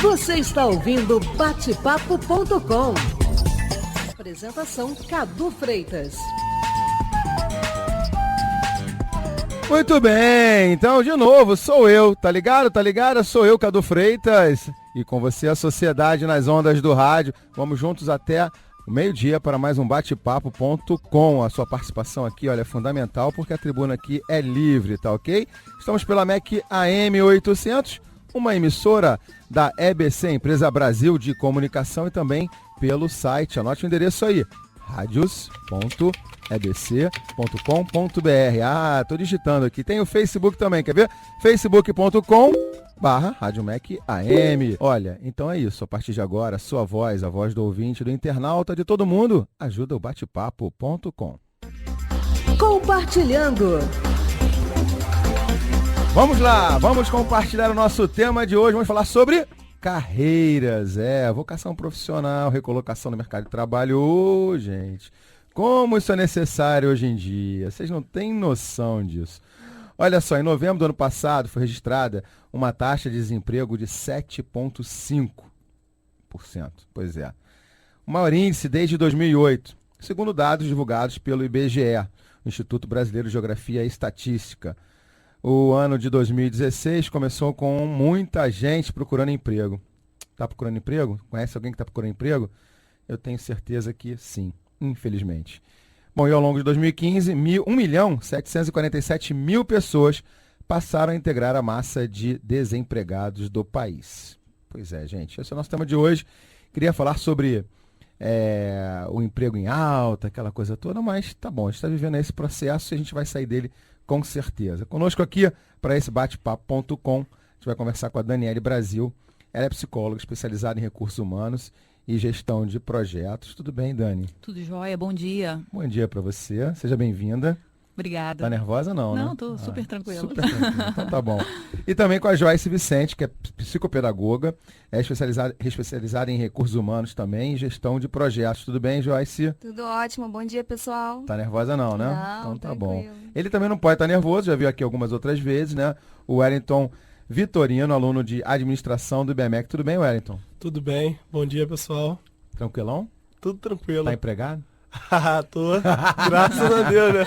Você está ouvindo Bate-Papo.com. Apresentação Cadu Freitas. Muito bem, então de novo, sou eu, tá ligado? Tá ligado? Sou eu, Cadu Freitas, e com você a Sociedade nas Ondas do Rádio. Vamos juntos até o meio-dia para mais um Bate-Papo.com. A sua participação aqui, olha, é fundamental, porque a tribuna aqui é livre, tá ok? Estamos pela MEC AM 800, uma emissora da EBC, Empresa Brasil de Comunicação, e também pelo site. Anote o endereço aí, radios.ebc.com.br. Ah, tô digitando aqui. Tem o Facebook também, quer ver? facebook.com/Rádio MEC AM. Olha, então é isso. A partir de agora, sua voz, a voz do ouvinte, do internauta, de todo mundo, ajuda o Bate-Papo.com. Compartilhando. Vamos lá, vamos compartilhar o nosso tema de hoje. Vamos falar sobre carreiras, vocação profissional, recolocação no mercado de trabalho. Ô, gente, como isso é necessário hoje em dia, vocês não têm noção disso. Olha só, em novembro do ano passado foi registrada uma taxa de desemprego de 7,5%. Pois é, o maior índice desde 2008, segundo dados divulgados pelo IBGE, Instituto Brasileiro de Geografia e Estatística. O ano de 2016 começou com muita gente procurando emprego. Está procurando emprego? Conhece alguém que está procurando emprego? Eu tenho certeza que sim, infelizmente. Bom, e ao longo de 2015, 1.747.000 pessoas passaram a integrar a massa de desempregados do país. Pois é, gente, esse é o nosso tema de hoje. Queria falar sobre o emprego em alta, aquela coisa toda, mas tá bom, a gente está vivendo esse processo e a gente vai sair dele com certeza. Conosco aqui, para esse Bate-Papo.com, a gente vai conversar com a Daniele Brasil. Ela é psicóloga especializada em recursos humanos e gestão de projetos. Tudo bem, Dani? Tudo jóia, bom dia. Bom dia para você, seja bem-vinda. Obrigada. Tá nervosa não, né? Não, tô super tranquila. Super tranquila, então tá bom. E também com a Joyce Vicente, que é psicopedagoga, é especializada em recursos humanos também e gestão de projetos. Tudo bem, Joyce? Tudo ótimo, bom dia, pessoal. Tá nervosa não, né? Não, então tá tranquilo. bom. Ele também não pode estar nervoso, já viu aqui algumas outras vezes, né? O Wellington Vitorino, aluno de administração do IBMEC. Tudo bem, Wellington? Tudo bem, bom dia, pessoal. Tranquilão? Tudo tranquilo. Tá empregado? Tô, graças a Deus, né?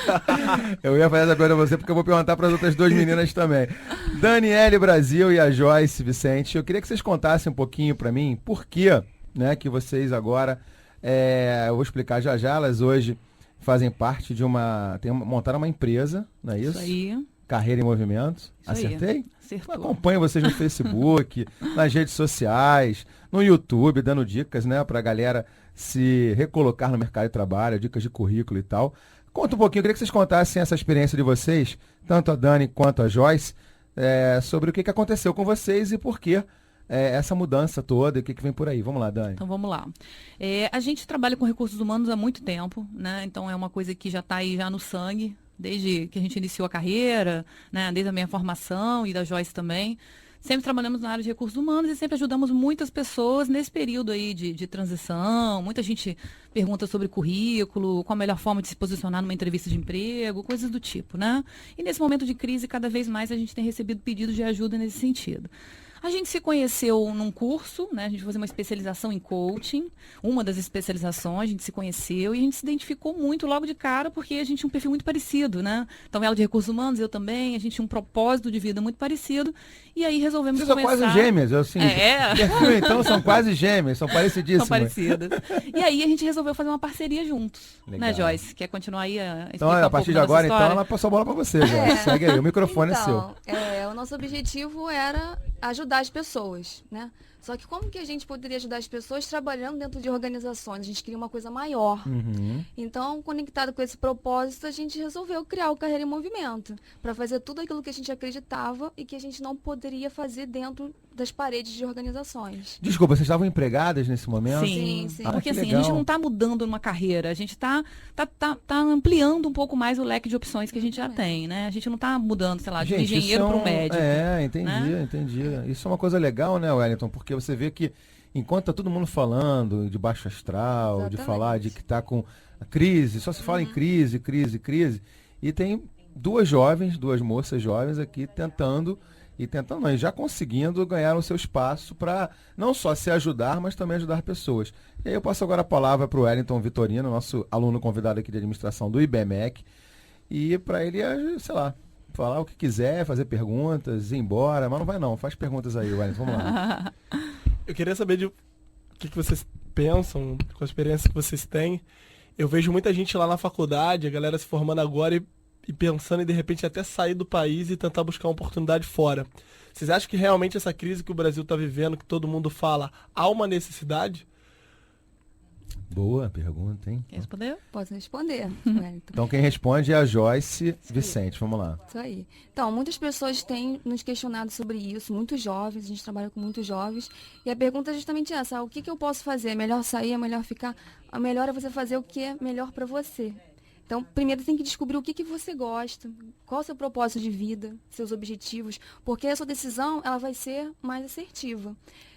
Eu ia fazer essa pergunta a você porque eu vou perguntar para as outras duas meninas também. Daniele Brasil e a Joyce Vicente, eu queria que vocês contassem um pouquinho para mim por que, né, que vocês agora, eu vou explicar já já, elas hoje fazem parte de montaram uma empresa, não é isso? Isso aí. Carreira em Movimento. Isso Acertei? aí. Acertou. Acompanho vocês no Facebook, nas redes sociais, no YouTube, dando dicas, né, pra galera se recolocar no mercado de trabalho, dicas de currículo e tal. Conta um pouquinho, eu queria que vocês contassem essa experiência de vocês, tanto a Dani quanto a Joyce, sobre o que aconteceu com vocês e por que essa mudança toda e o que vem por aí. Vamos lá, Dani. Então vamos lá. A gente trabalha com recursos humanos há muito tempo, né? Então é uma coisa que já está aí já no sangue, desde que a gente iniciou a carreira, né? Desde a minha formação e da Joyce também. Sempre trabalhamos na área de recursos humanos e sempre ajudamos muitas pessoas nesse período aí de transição. Muita gente pergunta sobre currículo, qual a melhor forma de se posicionar numa entrevista de emprego, coisas do tipo, né? E nesse momento de crise, cada vez mais a gente tem recebido pedidos de ajuda nesse sentido. A gente se conheceu num curso, né? A gente fazia uma especialização em coaching, uma das especializações, a gente se conheceu e a gente se identificou muito logo de cara, porque a gente tinha um perfil muito parecido, né? Então ela de recursos humanos, eu também, a gente tinha um propósito de vida muito parecido, e aí resolvemos Vocês começar... são quase gêmeas, assim. Então são quase gêmeas, são parecidíssimas. São parecidas. E aí a gente resolveu fazer uma parceria juntos, Legal. né, Joyce? Quer continuar aí a Então, explicar a partir de agora, então, ela passou a bola para você, Joyce. Segue aí, o microfone é seu. O nosso objetivo era ajudar as pessoas, né? Só que como que a gente poderia ajudar as pessoas trabalhando dentro de organizações? A gente queria uma coisa maior. Uhum. Então, conectado com esse propósito, a gente resolveu criar o Carreira em Movimento, para fazer tudo aquilo que a gente acreditava e que a gente não poderia fazer dentro das paredes de organizações. Desculpa, vocês estavam empregadas nesse momento? Sim. Porque assim, legal. a gente não está mudando uma carreira, a gente está ampliando um pouco mais o leque de opções que a gente já tem, né? A gente não está mudando, sei lá, de um Gente, engenheiro para um médico. Entendi. Isso é uma coisa legal, né, Wellington? Porque você vê que enquanto tá todo mundo falando de baixo astral, Exatamente. de falar de que está com a crise, só se fala em crise, e tem duas moças jovens aqui tentando e tentando, não, e já conseguindo ganhar o seu espaço para não só se ajudar, mas também ajudar pessoas. E aí eu passo agora a palavra para o Wellington Vitorino, nosso aluno convidado aqui de administração do IBMEC, e para ele, sei lá, falar o que quiser, fazer perguntas, ir embora, mas não vai não, faz perguntas aí, Wellington, vamos lá. Eu queria saber de o que vocês pensam, com a experiência que vocês têm. Eu vejo muita gente lá na faculdade, a galera se formando agora e pensando em, de repente, até sair do país e tentar buscar uma oportunidade fora. Vocês acham que realmente essa crise que o Brasil está vivendo, que todo mundo fala, há uma necessidade? Boa pergunta, hein? Quer responder? Posso responder, Wellington. Então quem responde é a Joyce Vicente, vamos lá. Isso aí. Então, muitas pessoas têm nos questionado sobre isso, muitos jovens, a gente trabalha com muitos jovens, e a pergunta é justamente essa, o que eu posso fazer? É melhor sair, é melhor ficar? A melhor é você fazer o que é melhor para você. Então, primeiro tem que descobrir o que você gosta, qual é o seu propósito de vida, seus objetivos, porque a sua decisão ela vai ser mais assertiva.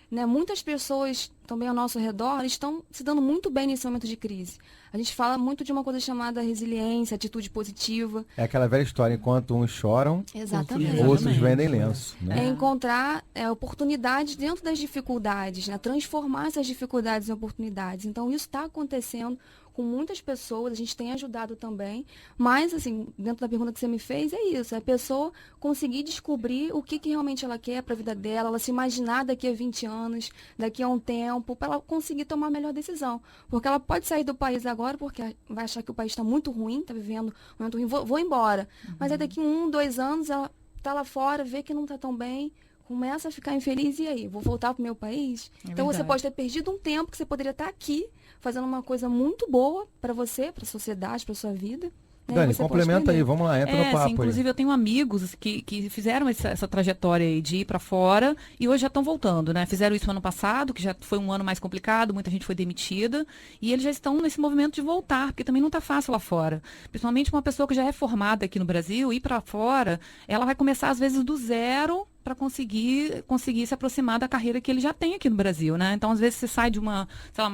Né? Muitas pessoas também ao nosso redor estão se dando muito bem nesse momento de crise. A gente fala muito de uma coisa chamada resiliência, atitude positiva. É aquela velha história, enquanto uns choram, Exatamente. outros vendem lenço. Né? É encontrar oportunidades dentro das dificuldades, né? Transformar essas dificuldades em oportunidades. Então, isso está acontecendo com muitas pessoas, a gente tem ajudado também, mas, assim, dentro da pergunta que você me fez, é isso, é a pessoa conseguir descobrir o que realmente ela quer para a vida dela, ela se imaginar daqui a 20 anos, daqui a um tempo, para ela conseguir tomar a melhor decisão. Porque ela pode sair do país agora, porque vai achar que o país está muito ruim, está vivendo um momento ruim, vou embora. Mas aí daqui 1, 2 anos, ela está lá fora, vê que não está tão bem, começa a ficar infeliz, e aí? Vou voltar para o meu país? Então, você pode ter perdido um tempo que você poderia estar aqui, fazendo uma coisa muito boa para você, para a sociedade, para a sua vida. Né? Dani, complementa aí, vamos lá, entra no papo. Sim, inclusive eu tenho amigos que fizeram essa trajetória aí de ir para fora e hoje já estão voltando, né? Fizeram isso no ano passado, que já foi um ano mais complicado, muita gente foi demitida, e eles já estão nesse movimento de voltar, porque também não está fácil lá fora. Principalmente uma pessoa que já é formada aqui no Brasil, ir para fora, ela vai começar às vezes do zero para conseguir se aproximar da carreira que ele já tem aqui no Brasil, né? Então, às vezes, você sai de uma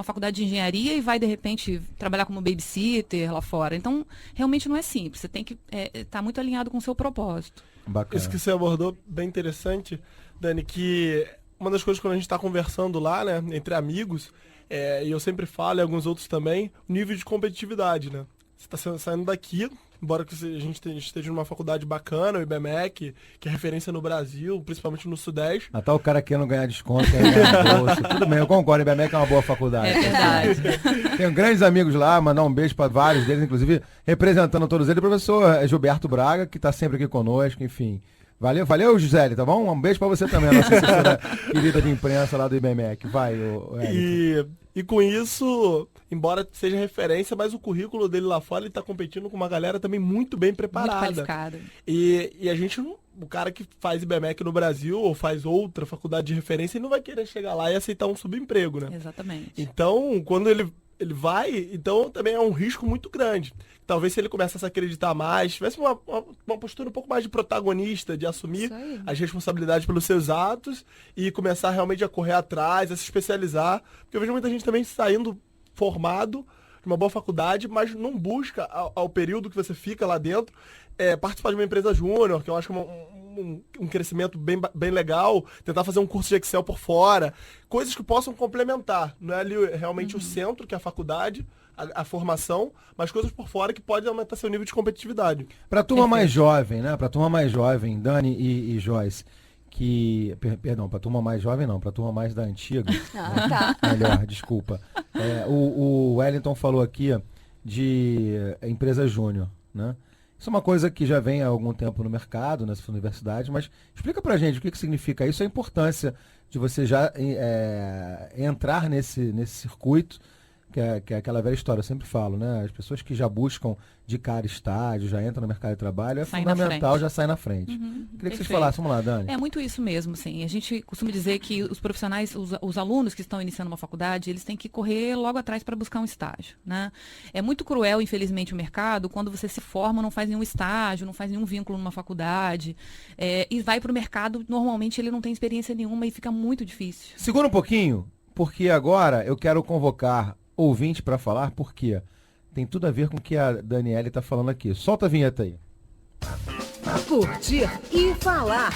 faculdade de engenharia e vai, de repente, trabalhar como babysitter lá fora. Então, realmente não é simples. Você tem que estar muito alinhado com o seu propósito. Bacana. Isso que você abordou, bem interessante, Dani, que uma das coisas quando a gente está conversando lá, né, entre amigos, e eu sempre falo, e alguns outros também, o nível de competitividade, né? Você está saindo daqui, embora que a gente esteja numa faculdade bacana, o IBMEC, que é referência no Brasil, principalmente no Sudeste. Até o cara querendo ganhar desconto, ganhar bolsa. Tudo bem, eu concordo, o IBMEC é uma boa faculdade. É verdade. Tenho grandes amigos lá, mandar um beijo para vários deles, inclusive representando todos eles, o professor Gilberto Braga, que está sempre aqui conosco, enfim. Valeu, Gisele, tá bom? Um beijo para você também, a nossa assessora querida de imprensa lá do IBMEC. Vai, E com isso, embora seja referência, mas o currículo dele lá fora, ele tá competindo com uma galera também muito bem preparada. Muito qualificada. E a gente, o cara que faz IBMEC no Brasil ou faz outra faculdade de referência, ele não vai querer chegar lá e aceitar um subemprego, né? Exatamente. Então, quando ele vai, então também é um risco muito grande. Talvez se ele começasse a acreditar mais, tivesse uma postura um pouco mais de protagonista, de assumir as responsabilidades pelos seus atos e começar realmente a correr atrás, a se especializar. Porque eu vejo muita gente também saindo formado de uma boa faculdade, mas não busca, ao período que você fica lá dentro, participar de uma empresa júnior, que eu acho que é um crescimento bem legal, tentar fazer um curso de Excel por fora, coisas que possam complementar. Não é ali realmente o centro, que é a faculdade, a formação, mas coisas por fora que podem aumentar seu nível de competitividade. Para a turma mais jovem, né? Para a turma mais jovem, Dani e Joyce, perdão, para a turma mais jovem não, para a turma mais da antiga. Tá. Melhor, desculpa. O Wellington falou aqui de empresa júnior, né? Isso é uma coisa que já vem há algum tempo no mercado, nessa universidade, mas explica pra gente o que significa isso, a importância de você já entrar nesse circuito, que é aquela velha história, eu sempre falo, né? As pessoas que já buscam de cara estágio, já entram no mercado de trabalho, é fundamental, já sai na frente. Queria que vocês falassem, vamos lá, Dani. É muito isso mesmo, sim. A gente costuma dizer que os profissionais, os alunos que estão iniciando uma faculdade, eles têm que correr logo atrás para buscar um estágio, né? É muito cruel, infelizmente, o mercado, quando você se forma, não faz nenhum estágio, não faz nenhum vínculo numa faculdade, e vai para o mercado, normalmente ele não tem experiência nenhuma e fica muito difícil. Segura um pouquinho, porque agora eu quero convocar ouvinte para falar, porque tem tudo a ver com o que a Daniele está falando aqui. Solta a vinheta aí. Curtir e falar.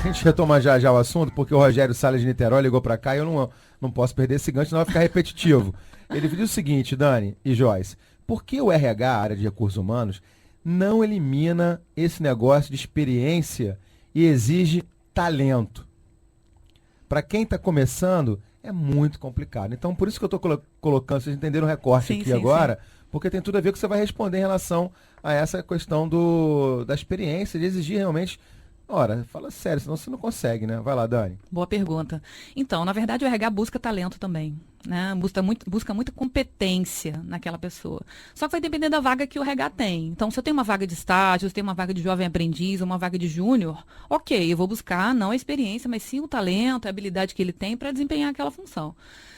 A gente retoma já já o assunto, porque o Rogério Salles de Niterói ligou para cá e eu não posso perder esse gancho, senão vai ficar repetitivo. Ele diz o seguinte, Dani e Joyce, por que o RH, a área de recursos humanos, não elimina esse negócio de experiência e exige talento? Para quem está começando, é muito complicado. Então, por isso que eu estou colocando, vocês entenderam o recorte aqui agora, porque tem tudo a ver com o que você vai responder em relação a essa questão da experiência, de exigir realmente. Ora, fala sério, senão você não consegue, né? Vai lá, Dani. Boa pergunta. Então, na verdade, o RH busca talento também, né? Busca muita competência naquela pessoa. Só que vai depender da vaga que o RH tem. Então, se eu tenho uma vaga de estágio, se eu tenho uma vaga de jovem aprendiz, uma vaga de júnior, ok, eu vou buscar não a experiência, mas sim o talento, a habilidade que ele tem para desempenhar aquela função.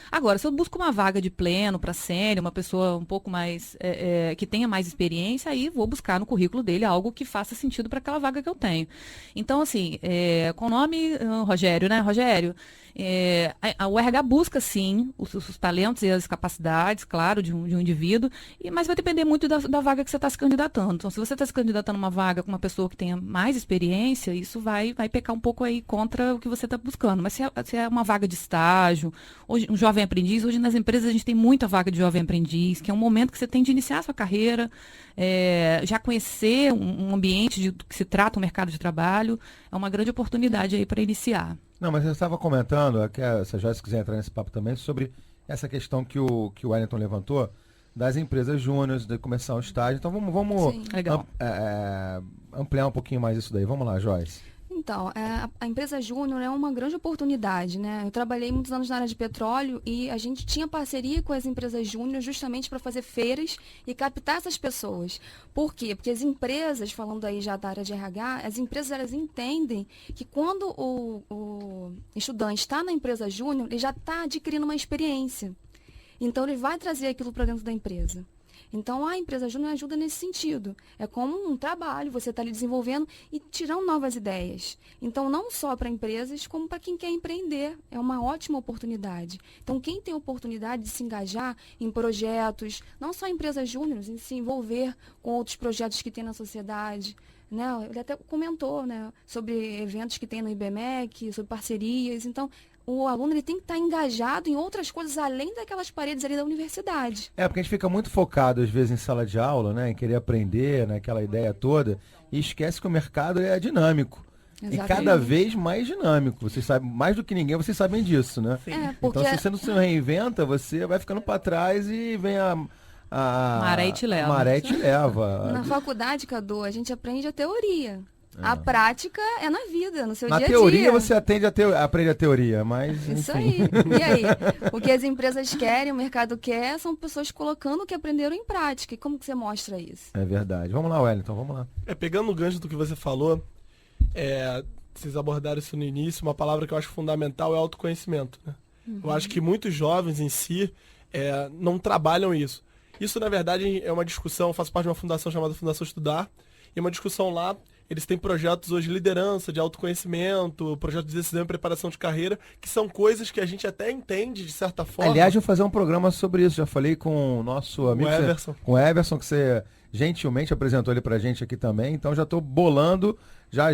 Agora, se eu busco uma vaga de pleno para sênior, uma pessoa um pouco mais, que tenha mais experiência, aí vou buscar no currículo dele algo que faça sentido para aquela vaga que eu tenho. Então, assim, com o nome Rogério, né? Rogério, o RH busca, sim, os talentos e as capacidades, claro, de um indivíduo, mas vai depender muito da vaga que você está se candidatando. Então, se você está se candidatando a uma vaga com uma pessoa que tenha mais experiência, isso vai pecar um pouco aí contra o que você está buscando. Mas se é uma vaga de estágio, hoje, um jovem aprendiz, hoje nas empresas a gente tem muita vaga de jovem aprendiz, que é um momento que você tem de iniciar a sua carreira, já conhecer um ambiente de que se trata o mercado de trabalho, é uma grande oportunidade aí para iniciar. Não, mas eu estava comentando, se a Joyce quiser entrar nesse papo também, sobre essa questão que o Wellington levantou, das empresas júniores, de começar um estágio. Então vamos ampliar um pouquinho mais isso daí. Vamos lá, Joyce. Então, a empresa júnior é uma grande oportunidade, né? Eu trabalhei muitos anos na área de petróleo e a gente tinha parceria com as empresas júnior justamente para fazer feiras e captar essas pessoas. Por quê? Porque as empresas, falando aí já da área de RH, as empresas elas entendem que quando o estudante está na empresa júnior, ele já está adquirindo uma experiência. Então, ele vai trazer aquilo para dentro da empresa. Então, a empresa júnior ajuda nesse sentido. É como um trabalho, você está ali desenvolvendo e tirando novas ideias. Então, não só para empresas, como para quem quer empreender. É uma ótima oportunidade. Então, quem tem oportunidade de se engajar em projetos, não só empresas júniores, em se envolver com outros projetos que tem na sociedade. Né? Ele até comentou, né, sobre eventos que tem no IBMEC, sobre parcerias. Então, o aluno ele tem que estar engajado em outras coisas além daquelas paredes ali da universidade. Porque a gente fica muito focado, às vezes, em sala de aula, né? Em querer aprender, naquela ideia toda, e esquece que o mercado é dinâmico. Exatamente. E cada vez mais dinâmico. Vocês sabem, mais do que ninguém, vocês sabem disso, né? Porque... Então, se você não se reinventa, você vai ficando para trás e vem a maré te leva. Maré te leva. Na faculdade, Cadu, a gente aprende a teoria. A prática é na vida, no seu dia a dia. Na teoria você aprende a teoria, mas enfim. Isso aí. E aí? O que as empresas querem, o mercado quer, são pessoas colocando o que aprenderam em prática. E como que você mostra isso? É verdade. Vamos lá, Wellington, vamos lá. Pegando o gancho do que você falou, vocês abordaram isso no início, uma palavra que eu acho fundamental é autoconhecimento. Né? Uhum. Eu acho que muitos jovens em si não trabalham isso. Isso, na verdade, é uma discussão, eu faço parte de uma fundação chamada Fundação Estudar, e uma discussão lá. Eles têm projetos hoje de liderança, de autoconhecimento, projetos de decisão e preparação de carreira, que são coisas que a gente até entende de certa forma. Aliás, eu vou fazer um programa sobre isso. Já falei com o nosso amigo, com o Everson, que você gentilmente apresentou ele pra gente aqui também. Então já estou bolando, já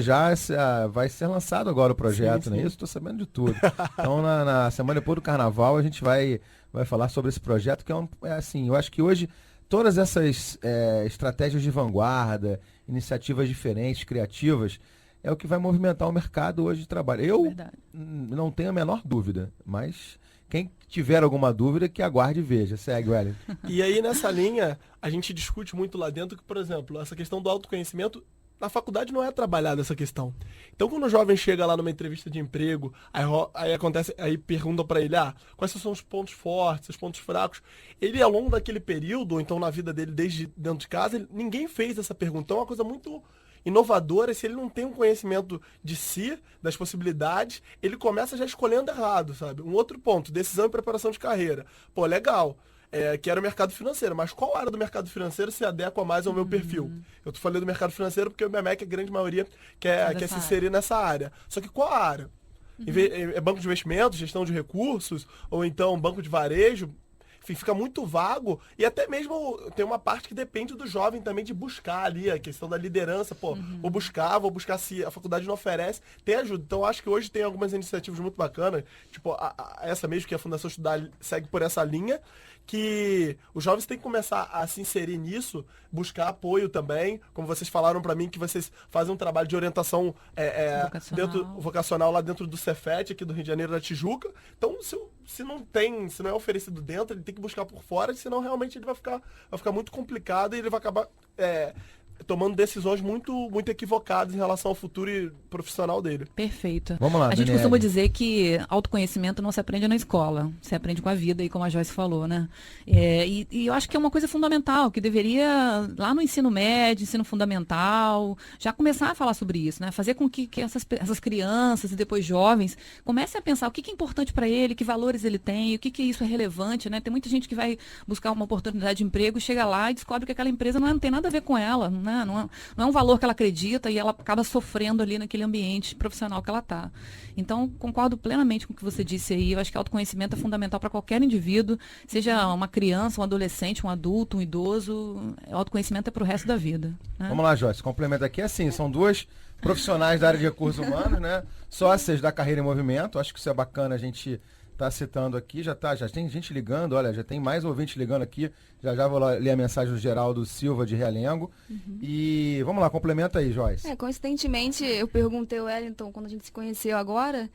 vai ser lançado agora o projeto, né? Isso, estou sabendo de tudo. Então na semana depois do Carnaval a gente vai falar sobre esse projeto, que assim, eu acho que hoje todas essas estratégias de vanguarda, iniciativas diferentes, criativas, é o que vai movimentar o mercado hoje de trabalho. Eu não tenho a menor dúvida, mas quem tiver alguma dúvida, que aguarde e veja. Segue, Wellington. E aí, nessa linha, a gente discute muito lá dentro que, por exemplo, essa questão do autoconhecimento, na faculdade não é trabalhada essa questão. Então, quando o jovem chega lá numa entrevista de emprego, aí perguntam para ele, quais são os pontos fortes, os pontos fracos. Ele, ao longo daquele período, ou então na vida dele, desde dentro de casa, ninguém fez essa pergunta. Então, é uma coisa muito inovadora. Se ele não tem um conhecimento de si, das possibilidades, ele começa já escolhendo errado, sabe? Um outro ponto, decisão e preparação de carreira. Pô, legal. Que era o mercado financeiro, mas qual área do mercado financeiro se adequa mais ao meu perfil? Eu tô falando do mercado financeiro porque o BMEC, a grande maioria, quer se inserir nessa área. Só que qual a área? É banco de investimentos, gestão de recursos, ou então banco de varejo? enfim, fica muito vago. E até mesmo tem uma parte que depende do jovem também de buscar ali a questão da liderança. Pô, vou buscar se a faculdade não oferece, tem ajuda. Então acho que hoje tem algumas iniciativas muito bacanas, tipo essa mesmo que a Fundação Estudar segue por essa linha, que os jovens têm que começar a se inserir nisso, buscar apoio também, como vocês falaram para mim que vocês fazem um trabalho de orientação vocacional lá dentro do Cefet, aqui do Rio de Janeiro, da Tijuca. Então, se não é oferecido dentro, ele tem que buscar por fora, senão realmente ele vai ficar muito complicado e ele vai acabar tomando decisões muito, muito equivocadas em relação ao futuro profissional dele. Perfeito. Vamos lá, a gente Daniele. costuma dizer que autoconhecimento não se aprende na escola, se aprende com a vida, e como a Joyce falou, né? E eu acho que é uma coisa fundamental, que deveria, lá no ensino médio, ensino fundamental, já começar a falar sobre isso, né? Fazer com que essas crianças e depois jovens comecem a pensar o que é importante para ele, que valores ele tem, o que isso é relevante, né? Tem muita gente que vai buscar uma oportunidade de emprego, chega lá e descobre que aquela empresa não tem nada a ver com ela, né? Não é um valor que ela acredita e ela acaba sofrendo ali naquele ambiente profissional que ela está. Então, concordo plenamente com o que você disse aí. Eu acho que autoconhecimento é fundamental para qualquer indivíduo, seja uma criança, um adolescente, um adulto, um idoso. Autoconhecimento é para o resto da vida. Né? Vamos lá, Joyce. Complemento aqui assim, são duas profissionais da área de recursos humanos, né? Sócias da Carreira em Movimento. Acho que isso é bacana a gente tá citando aqui, já tem gente ligando, olha, já tem mais ouvintes ligando aqui, já vou ler a mensagem do Geraldo Silva de Realengo. E vamos lá, complementa aí, Joyce. Coincidentemente, eu perguntei ao Wellington, quando a gente se conheceu agora,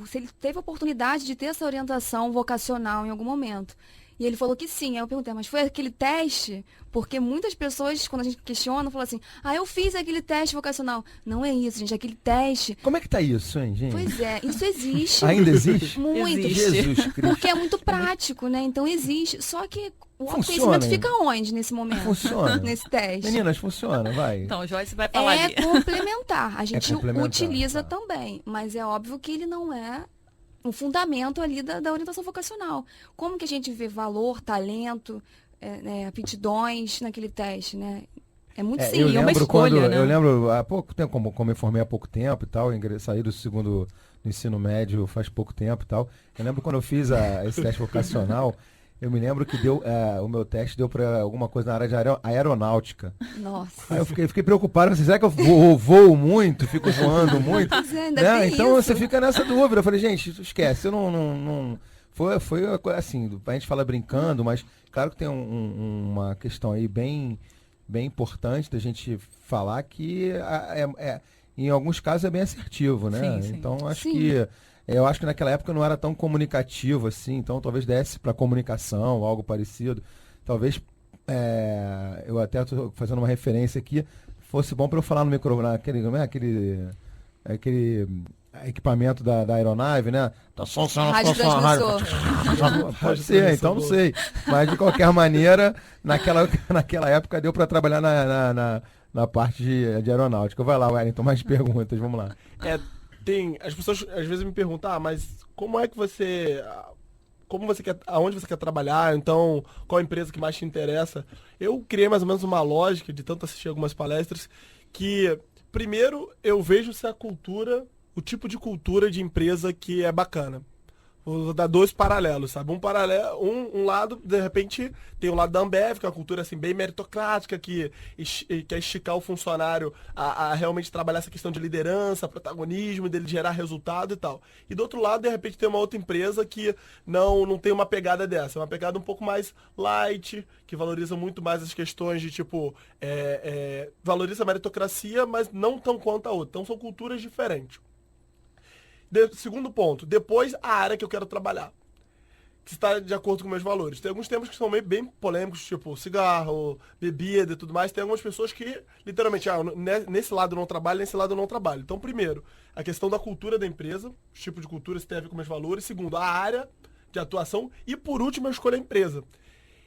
se ele teve a oportunidade de ter essa orientação vocacional em algum momento. E ele falou que sim. Aí eu perguntei, mas foi aquele teste? Porque muitas pessoas, quando a gente questiona, falam assim, eu fiz aquele teste vocacional. Não é isso, gente, é aquele teste. Como é que tá isso, hein, gente? Pois é, isso existe. Ainda existe? Muito. Existe. Jesus Cristo. Porque é muito prático, né? Então existe. Só que o autoconhecimento fica onde nesse momento? Funciona. Nesse teste. Meninas, funciona, vai. Então, Joyce vai falar ali. Complementar. A gente complementar, utiliza tá. também. Mas é óbvio que ele não é um fundamento ali da orientação vocacional. Como que a gente vê valor, talento, aptidões naquele teste, né? É muito simples. Eu lembro uma escolha, né? Eu lembro há pouco tempo, como eu formei há pouco tempo e tal, saí do ensino médio faz pouco tempo e tal. Eu lembro quando eu fiz esse teste vocacional, eu me lembro que o meu teste deu para alguma coisa na área de aeronáutica. Nossa. Aí eu fiquei preocupado, assim, será que eu vou muito, fico voando muito? Pois é, ainda Né? tem Então isso. você fica nessa dúvida. Eu falei, gente, esquece, eu não... Foi assim, a gente fala brincando, mas claro que tem uma questão aí bem importante da gente falar que em alguns casos é bem assertivo, né? Sim. Então eu acho que naquela época não era tão comunicativo assim, então talvez desse para comunicação, algo parecido. Talvez, eu até estou fazendo uma referência aqui, fosse bom para eu falar no microfone, aquele equipamento da aeronave, né? Rádio transmissor. Pode ser, então não sei. Mas de qualquer maneira, naquela época deu para trabalhar na parte de aeronáutica. Vai lá, Wellington, mais perguntas, vamos lá. As pessoas às vezes me perguntam, mas aonde você quer trabalhar, então qual a empresa que mais te interessa? Eu criei mais ou menos uma lógica, de tanto assistir algumas palestras, que primeiro eu vejo se o tipo de cultura de empresa que é bacana. Vou dar dois paralelos, sabe? Um lado, de repente, tem o lado da Ambev, que é uma cultura assim, bem meritocrática, que quer esticar o funcionário a realmente trabalhar essa questão de liderança, protagonismo, dele gerar resultado e tal. E do outro lado, de repente, tem uma outra empresa que não tem uma pegada dessa. É uma pegada um pouco mais light, que valoriza muito mais as questões de, tipo, valoriza a meritocracia, mas não tão quanto a outra. Então, são culturas diferentes. Segundo ponto, depois a área que eu quero trabalhar, que está de acordo com meus valores. Tem alguns temas que são bem polêmicos, tipo cigarro, bebida e tudo mais. Tem algumas pessoas que, literalmente, nesse lado eu não trabalho, nesse lado eu não trabalho. Então, primeiro, a questão da cultura da empresa, o tipo de cultura se tem a ver com meus valores. Segundo, a área de atuação. E, por último, eu escolho a empresa.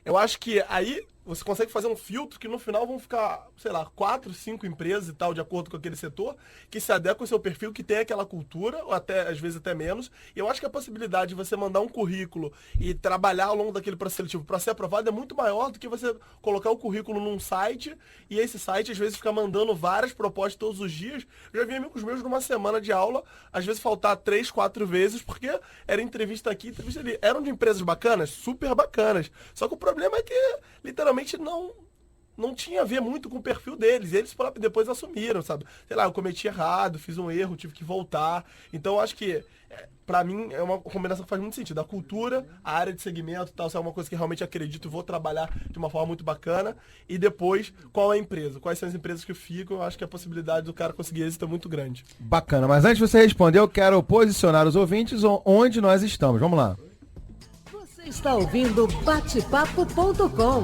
Eu acho que aí você consegue fazer um filtro que no final vão ficar, sei lá, 4, 5 empresas e tal, de acordo com aquele setor, que se adequam ao seu perfil, que tem aquela cultura, ou até, às vezes, até menos. E eu acho que a possibilidade de você mandar um currículo e trabalhar ao longo daquele processo seletivo para ser aprovado é muito maior do que você colocar o currículo num site e esse site, às vezes, ficar mandando várias propostas todos os dias. Eu já vi amigos meus numa semana de aula, às vezes faltar 3, 4 vezes, porque era entrevista aqui, entrevista ali. Eram de empresas bacanas, super bacanas. Só que o problema é que, literalmente, não tinha a ver muito com o perfil deles. E eles próprios depois assumiram, sabe? Sei lá, eu cometi errado, fiz um erro, tive que voltar. Então, eu acho que, pra mim, é uma combinação que faz muito sentido. A cultura, a área de segmento e tal, se é uma coisa que realmente acredito e vou trabalhar de uma forma muito bacana. E depois, qual é a empresa? Quais são as empresas que ficam? Eu acho que a possibilidade do cara conseguir êxito é muito grande. Bacana. Mas antes de você responder, eu quero posicionar os ouvintes onde nós estamos. Vamos lá. Você está ouvindo Bate-Papo.com.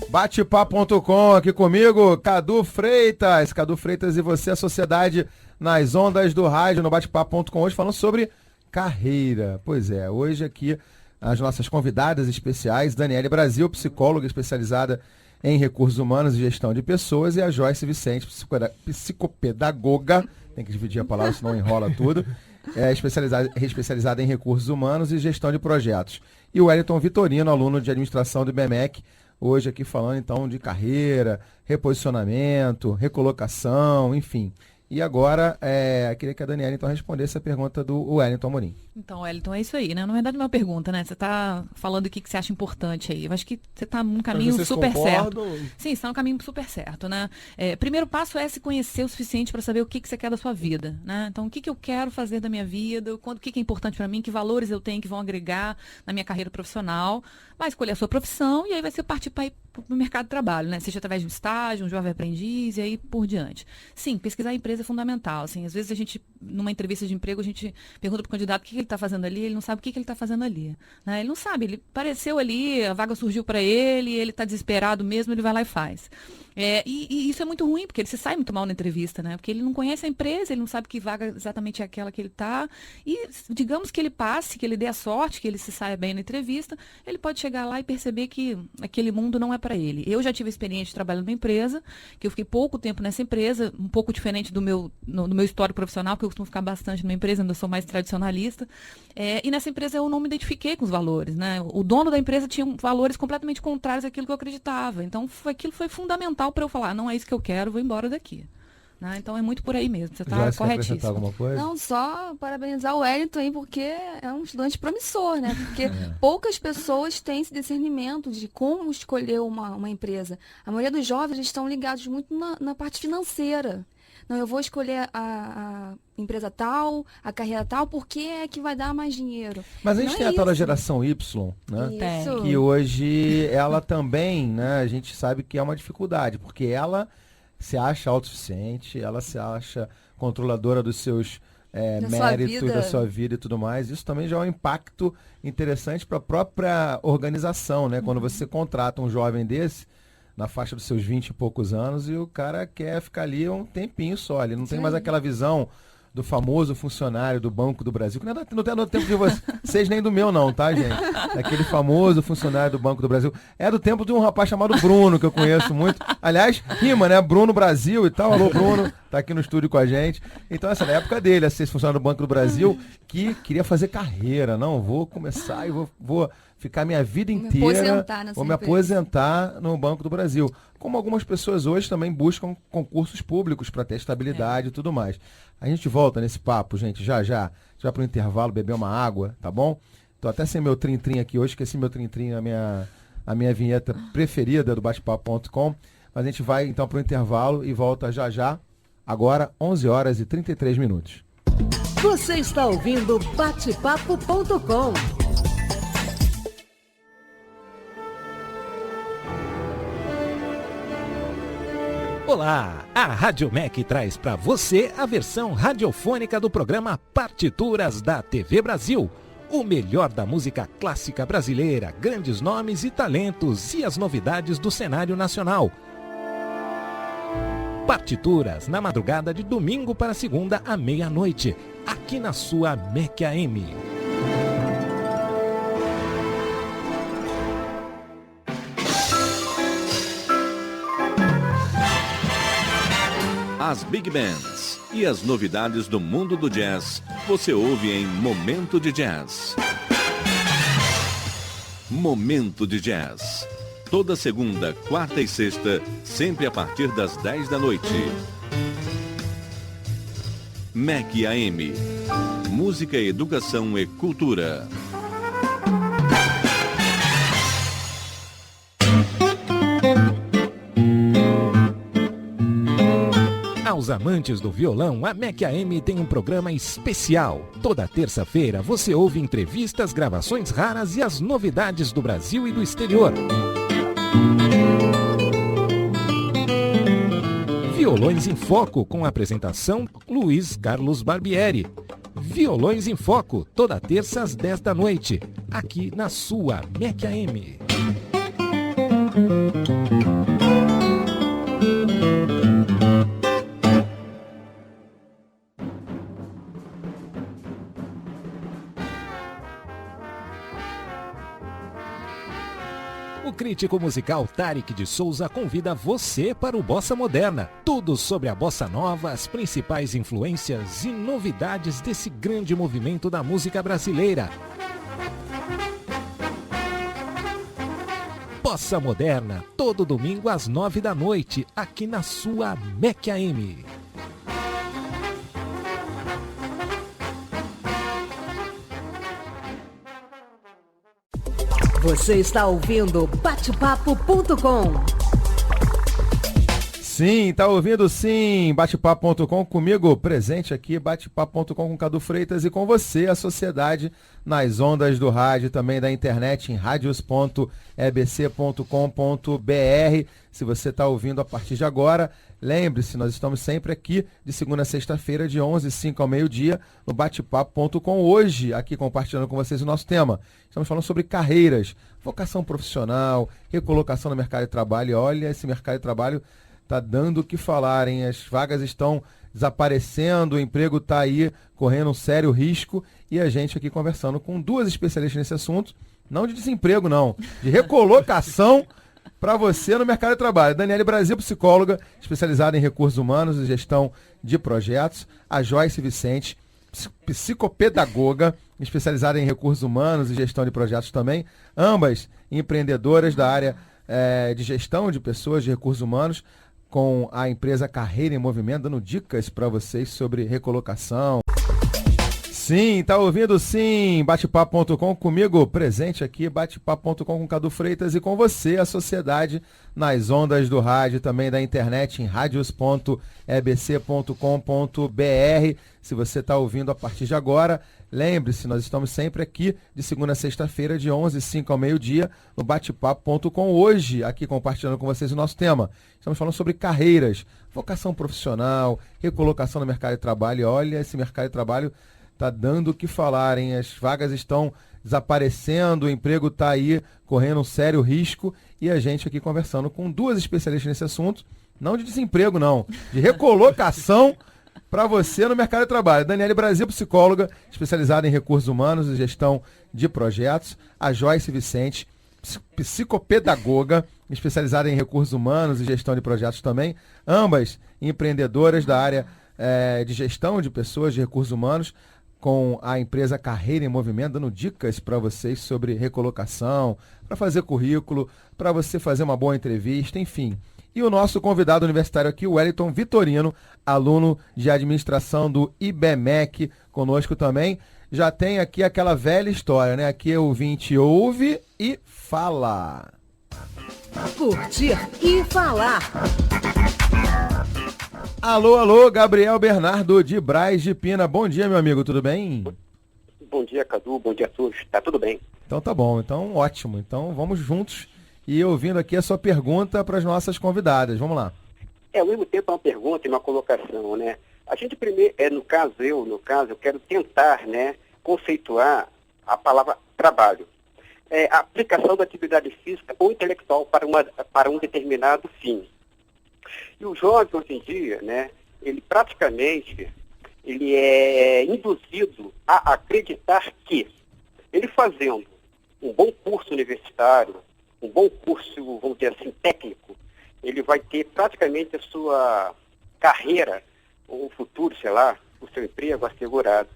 Bate-Papo.com, aqui comigo, Cadu Freitas. Cadu Freitas e você, a sociedade nas ondas do rádio, no Bate-Papo.com, hoje falando sobre carreira. Pois é, hoje aqui as nossas convidadas especiais, Daniele Brasil, psicóloga especializada em recursos humanos e gestão de pessoas, e a Joyce Vicente, psicopedagoga, tem que dividir a palavra, senão enrola tudo, especializada em recursos humanos e gestão de projetos. E o Wellington Vitorino, aluno de administração do IBMEC, hoje aqui falando então de carreira, reposicionamento, recolocação, enfim. E agora, queria que a Daniela então respondesse a pergunta do Wellington Amorim. Então, Wellington, é isso aí, né? Na verdade, não é uma pergunta, né? Você está falando o que você acha importante aí. Eu acho que você está num caminho super certo. Sim, você está no caminho super certo, né? Primeiro passo é se conhecer o suficiente para saber o que você quer da sua vida, né? Então, o que eu quero fazer da minha vida, o que é importante para mim, que valores eu tenho que vão agregar na minha carreira profissional. Vai escolher a sua profissão e aí vai ser partir para ir para o mercado de trabalho, né? Seja através de um estágio, um jovem aprendiz e aí por diante. Sim, pesquisar a empresa é fundamental. Assim, às vezes a gente, numa entrevista de emprego, a gente pergunta para o candidato o que ele está fazendo ali, ele não sabe o que ele está fazendo ali. Né? Ele não sabe, ele apareceu ali, a vaga surgiu para ele está desesperado mesmo, ele vai lá e faz. E isso é muito ruim, porque ele se sai muito mal na entrevista, né? Porque ele não conhece a empresa, ele não sabe que vaga exatamente é aquela que ele está. E digamos que ele passe, que ele dê a sorte, que ele se saia bem na entrevista, ele pode chegar lá e perceber que aquele mundo não é para ele. Eu já tive a experiência de trabalhar numa empresa, que eu fiquei pouco tempo nessa empresa, um pouco diferente do meu histórico profissional, que eu costumo ficar bastante numa empresa, onde eu sou mais tradicionalista. E nessa empresa eu não me identifiquei com os valores, né? O dono da empresa tinha valores completamente contrários àquilo que eu acreditava. Então, aquilo foi fundamental para eu falar, não é isso que eu quero, vou embora daqui. Né? Então é muito por aí mesmo, você está corretíssimo. Alguma coisa? Não, só parabenizar o Wellington aí, porque é um estudante promissor, né? Porque poucas pessoas têm esse discernimento de como escolher uma empresa. A maioria dos jovens estão ligados muito na parte financeira. Não, eu vou escolher a empresa tal, a carreira tal, porque é que vai dar mais dinheiro. Mas a gente tem a tal da geração Y, né? Isso. Que hoje ela também, né? A gente sabe que é uma dificuldade, porque ela se acha autossuficiente, ela se acha controladora dos seus méritos, da sua vida e tudo mais. Isso também já é um impacto interessante para a própria organização, né? Quando você contrata um jovem desse, na faixa dos seus 20 e poucos anos, e o cara quer ficar ali um tempinho só. Ele não tem mais aquela visão do famoso funcionário do Banco do Brasil, que não é do tempo de vocês nem do meu não, tá, gente? Daquele famoso funcionário do Banco do Brasil. É do tempo de um rapaz chamado Bruno, que eu conheço muito. Aliás, rima, né? Bruno Brasil e tal. Alô, Bruno, tá aqui no estúdio com a gente. Então, essa na época dele, esse funcionário do Banco do Brasil, que queria fazer carreira. Não, vou começar e vou ficar minha vida inteira, vou me aposentar no Banco do Brasil. Como algumas pessoas hoje também buscam concursos públicos para ter estabilidade e tudo mais. A gente volta nesse papo, gente, já. A gente vai para o intervalo beber uma água, tá bom? Tô até sem meu trim-trim aqui hoje, esqueci meu trim-trim, a minha vinheta preferida do Bate-Papo.com. Mas a gente vai então para o intervalo e volta já. Agora, 11h33. Você está ouvindo Bate-Papo.com. Olá! A Rádio MEC traz para você a versão radiofônica do programa Partituras da TV Brasil. O melhor da música clássica brasileira, grandes nomes e talentos e as novidades do cenário nacional. Partituras, na madrugada de domingo para segunda à meia-noite, aqui na sua MEC AM. As big bands e as novidades do mundo do jazz, você ouve em Momento de Jazz. Momento de Jazz. Toda segunda, quarta e sexta, sempre a partir das 10 da noite. MEC AM. Música, educação e cultura. Aos amantes do violão, a MEC AM tem um programa especial. Toda terça-feira você ouve entrevistas, gravações raras e as novidades do Brasil e do exterior. Violões em Foco, com a apresentação Luiz Carlos Barbieri. Violões em Foco, toda terça às 10 da noite, aqui na sua MEC AM. O crítico musical Tarek de Souza convida você para o Bossa Moderna. Tudo sobre a bossa nova, as principais influências e novidades desse grande movimento da música brasileira. Bossa Moderna, todo domingo às 9 da noite, aqui na sua MEC AM. Você está ouvindo Bate-Papo.com. Sim, tá ouvindo sim, Bate-Papo.com comigo, presente aqui, Bate-Papo.com com Cadu Freitas e com você, a sociedade, nas ondas do rádio, também da internet, em radios.ebc.com.br. Se você está ouvindo a partir de agora, lembre-se, nós estamos sempre aqui, de segunda a sexta-feira, de 11h05 ao meio-dia, no Bate-Papo.com. Hoje, aqui compartilhando com vocês o nosso tema. Estamos falando sobre carreiras, vocação profissional, recolocação no mercado de trabalho. E olha, esse mercado de trabalho está dando o que falar, hein? As vagas estão desaparecendo, o emprego está aí correndo um sério risco. E a gente aqui conversando com duas especialistas nesse assunto, não de desemprego não, de recolocação para você no mercado de trabalho. Daniele Brasil, psicóloga, especializada em recursos humanos e gestão de projetos. A Joyce Vicente, psicopedagoga, especializada em recursos humanos e gestão de projetos também. Ambas empreendedoras da área de gestão de pessoas, de recursos humanos, com a empresa Carreira em Movimento, dando dicas para vocês sobre recolocação. Sim, tá ouvindo sim, Bate-Papo.com comigo, presente aqui, Bate-Papo.com com Cadu Freitas e com você, a sociedade, nas ondas do rádio, também da internet, em radios.ebc.com.br. Se você está ouvindo a partir de agora, lembre-se, nós estamos sempre aqui, de segunda a sexta-feira, de 11h05 ao meio-dia, no Bate-Papo.com. Hoje, aqui compartilhando com vocês o nosso tema. Estamos falando sobre carreiras, vocação profissional, recolocação no mercado de trabalho. E olha, esse mercado de trabalho está dando o que falar, hein? As vagas estão desaparecendo, o emprego está aí correndo um sério risco. E a gente aqui conversando com duas especialistas nesse assunto, não de desemprego não, de recolocação para você no mercado de trabalho. Daniele Brasil, psicóloga, especializada em recursos humanos e gestão de projetos. A Joyce Vicente, psicopedagoga, especializada em recursos humanos e gestão de projetos também. Ambas empreendedoras da área de gestão de pessoas, de recursos humanos, com a empresa Carreira em Movimento, dando dicas para vocês sobre recolocação, para fazer currículo, para você fazer uma boa entrevista, enfim. E o nosso convidado universitário aqui, o Wellington Vitorino, aluno de administração do IBMEC, conosco também. Já tem aqui aquela velha história, né? Aqui o ouvinte ouve e fala. Curtir e falar. Alô, alô, Gabriel Bernardo de Braz de Pina. Bom dia, meu amigo, tudo bem? Bom dia, Cadu, bom dia a todos. Tá tudo bem? Então tá bom, então ótimo. Então vamos juntos e ouvindo aqui a sua pergunta para as nossas convidadas. Vamos lá. Ao mesmo tempo é uma pergunta e uma colocação, né? A gente primeiro, no caso, eu quero tentar, né, conceituar a palavra trabalho. A aplicação da atividade física ou intelectual para um determinado fim. E o jovem, hoje em dia, né, ele praticamente é induzido a acreditar que ele fazendo um bom curso universitário, um bom curso, vamos dizer assim, técnico, ele vai ter praticamente a sua carreira, um futuro, sei lá, o seu emprego assegurado.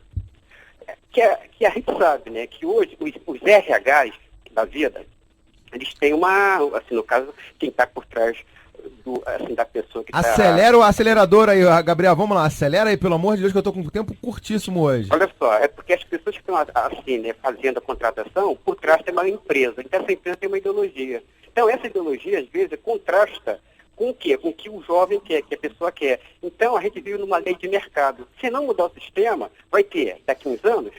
Que a gente sabe, né, que hoje os RHs da vida, eles têm uma, assim, no caso, quem está por trás da pessoa que Acelera o acelerador aí, Gabriel, vamos lá, acelera aí, pelo amor de Deus, que eu tô com um tempo curtíssimo hoje. Olha só, é porque as pessoas que estão assim, né, fazendo a contratação, por trás tem uma empresa, então essa empresa tem uma ideologia. Então essa ideologia, às vezes, contrasta com o quê? Com o que o jovem quer, que a pessoa quer. Então a gente vive numa lei de mercado. Se não mudar o sistema, vai ter, daqui a uns anos,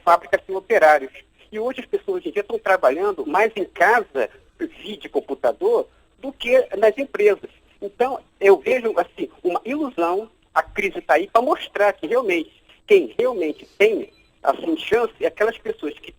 fábricas sem operários. E hoje as pessoas hoje em dia estão trabalhando mais em casa, via computador, do que nas empresas. Então, eu vejo assim, uma ilusão, a crise está aí para mostrar que realmente, quem realmente tem assim, chance é aquelas pessoas que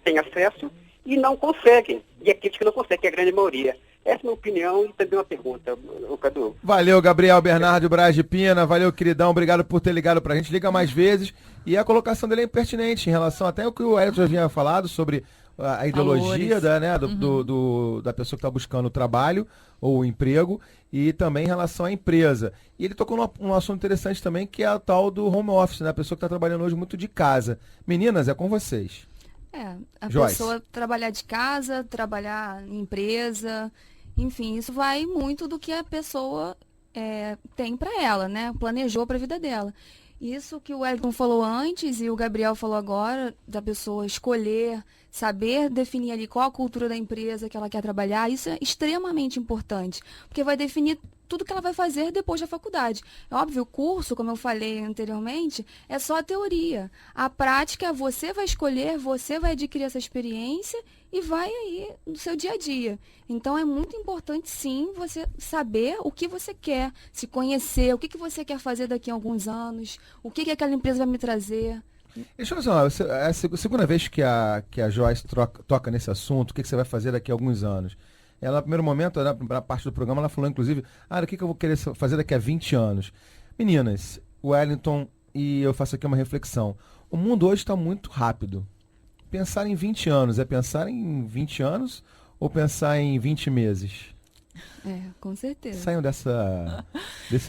têm acesso e não conseguem. E aqueles que não conseguem, que é a grande maioria. Essa é a minha opinião e também uma pergunta, Cadu. Valeu, Gabriel Bernardo Braz de Pina, valeu, queridão, obrigado por ter ligado pra gente, liga mais vezes. E a colocação dele é impertinente em relação até ao que o Elton já vinha falado sobre a ideologia da pessoa que está buscando o trabalho ou o emprego e também em relação à empresa. E ele tocou num assunto interessante também, que é a tal do home office, né? A pessoa que está trabalhando hoje muito de casa. Meninas, é com vocês. A Joyce. pessoa trabalhar de casa, trabalhar em empresa, enfim, isso vai muito do que a pessoa tem para ela, né? Planejou para a vida dela. Isso que o Wellington falou antes e o Gabriel falou agora, da pessoa escolher, saber definir ali qual a cultura da empresa que ela quer trabalhar, isso é extremamente importante, porque vai definir tudo que ela vai fazer depois da faculdade. É óbvio, o curso, como eu falei anteriormente, é só a teoria. A prática, você vai escolher, você vai adquirir essa experiência e vai aí no seu dia a dia. Então, é muito importante, sim, você saber o que você quer, se conhecer, o que você quer fazer daqui a alguns anos, o que aquela empresa vai me trazer. Deixa eu falar, é a segunda vez que a Joyce toca nesse assunto, o que você vai fazer daqui a alguns anos. Ela, no primeiro momento, na parte do programa, ela falou, inclusive, o que eu vou querer fazer daqui a 20 anos. Meninas, Wellington, e eu faço aqui uma reflexão. O mundo hoje está muito rápido. Pensar em 20 anos, é pensar em 20 anos ou pensar em 20 meses? Com certeza. Saiam desse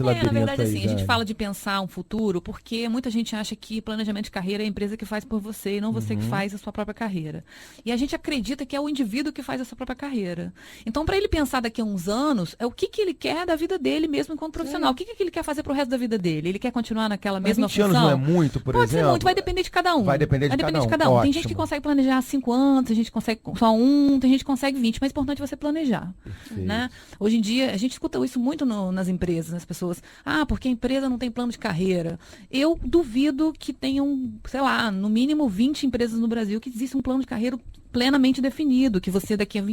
labirinto na verdade, aí, assim, a gente fala de pensar um futuro porque muita gente acha que planejamento de carreira é a empresa que faz por você e não você que faz a sua própria carreira. E a gente acredita que é o indivíduo que faz a sua própria carreira. Então, para ele pensar daqui a uns anos, é o que ele quer da vida dele mesmo enquanto profissional. O que ele quer fazer pro resto da vida dele? Ele quer continuar naquela mesma 20 função? anos não é muito, por Pode exemplo? ser muito, vai depender de cada um. Vai depender de cada um. Tem gente que consegue planejar 5 anos, tem gente que consegue só 1, tem gente que consegue 20, mas é importante você planejar. Né? Hoje em dia, a gente escuta isso muito nas empresas, nas pessoas. Porque a empresa não tem plano de carreira. Eu duvido que tenham, sei lá, no mínimo 20 empresas no Brasil que existe um plano de carreira plenamente definido, que você daqui a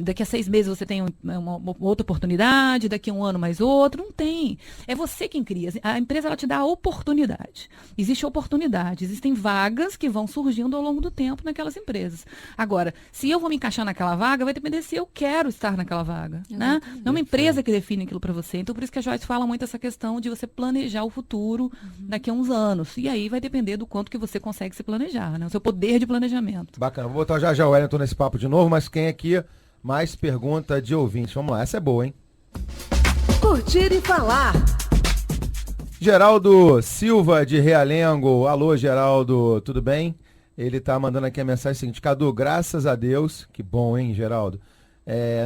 daqui a 6 meses você tem uma outra oportunidade, daqui a 1 ano mais outro. Não tem. É você quem cria. A empresa, ela te dá a oportunidade. Existe oportunidade, existem vagas que vão surgindo ao longo do tempo naquelas empresas. Agora, se eu vou me encaixar naquela vaga, vai depender se eu quero estar naquela vaga. Né? Não é uma empresa que define aquilo para você. Então, por isso que a Joyce fala muito essa questão de você planejar o futuro daqui a uns anos. E aí vai depender do quanto que você consegue se planejar, né? O seu poder de planejamento. Bacana. Vou botar já o Wellington nesse papo de novo, mas quem aqui mais pergunta de ouvintes? Vamos lá, essa é boa, hein? Curtir e falar. Geraldo Silva de Realengo. Alô, Geraldo, tudo bem? Ele tá mandando aqui a mensagem seguinte: Cadu, graças a Deus, que bom, hein, Geraldo?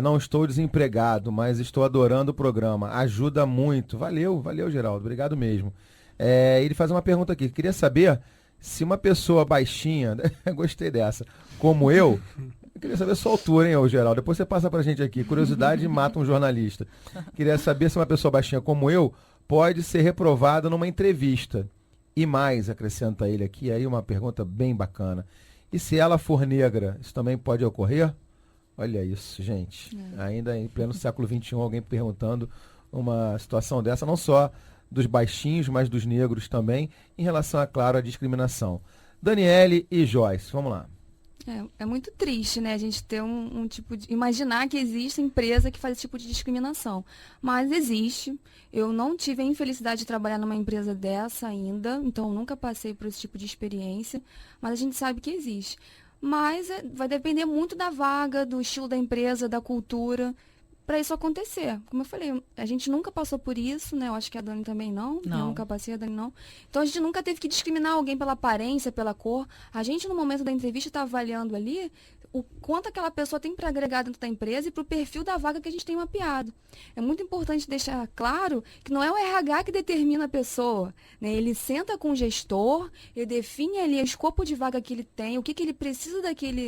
Não estou desempregado, mas estou adorando o programa. Ajuda muito. Valeu, Geraldo. Obrigado mesmo. Ele faz uma pergunta aqui. Queria saber se uma pessoa baixinha, gostei dessa, como eu queria saber a sua altura, hein, Geraldo? Depois você passa pra gente aqui. Curiosidade mata um jornalista. Queria saber se uma pessoa baixinha como eu pode ser reprovada numa entrevista. E mais, acrescenta ele aqui, aí uma pergunta bem bacana. E se ela for negra, isso também pode ocorrer? Olha isso, gente. Ainda em pleno século XXI, alguém perguntando uma situação dessa, não só dos baixinhos, mas dos negros também, em relação, é claro, à discriminação. Daniele e Joyce, vamos lá. É muito triste, né, a gente ter um tipo de... Imaginar que existe empresa que faz esse tipo de discriminação. Mas existe. Eu não tive a infelicidade de trabalhar numa empresa dessa ainda, então eu nunca passei por esse tipo de experiência, mas a gente sabe que existe. Mas vai depender muito da vaga, do estilo da empresa, da cultura. para isso acontecer. Como eu falei, a gente nunca passou por isso, né? Eu acho que a Dani também não. Eu nunca passei, a Dani não. Então a gente nunca teve que discriminar alguém pela aparência, pela cor. A gente, no momento da entrevista, está avaliando ali o quanto aquela pessoa tem para agregar dentro da empresa e para o perfil da vaga que a gente tem mapeado. É muito importante deixar claro que não é o RH que determina a pessoa, né? Ele senta com o gestor, ele define ali o escopo de vaga que ele tem, o que ele precisa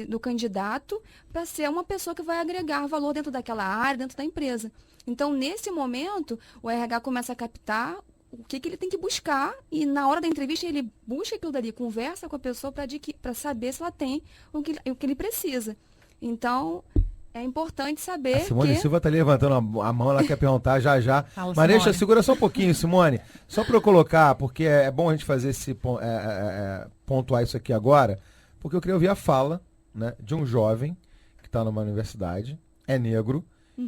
do candidato para ser uma pessoa que vai agregar valor dentro daquela área, dentro da empresa. Então, nesse momento, o RH começa a captar o que ele tem que buscar e na hora da entrevista ele busca aquilo dali, conversa com a pessoa para saber se ela tem o que ele precisa. Então, é importante saber a Simone Silva está levantando a mão, ela quer perguntar já. Fala, Mas deixa, Simone. segura só um pouquinho, Simone. Só para eu colocar, porque é bom a gente fazer pontuar isso aqui agora, porque eu queria ouvir a fala, né, de um jovem que está numa universidade, é negro,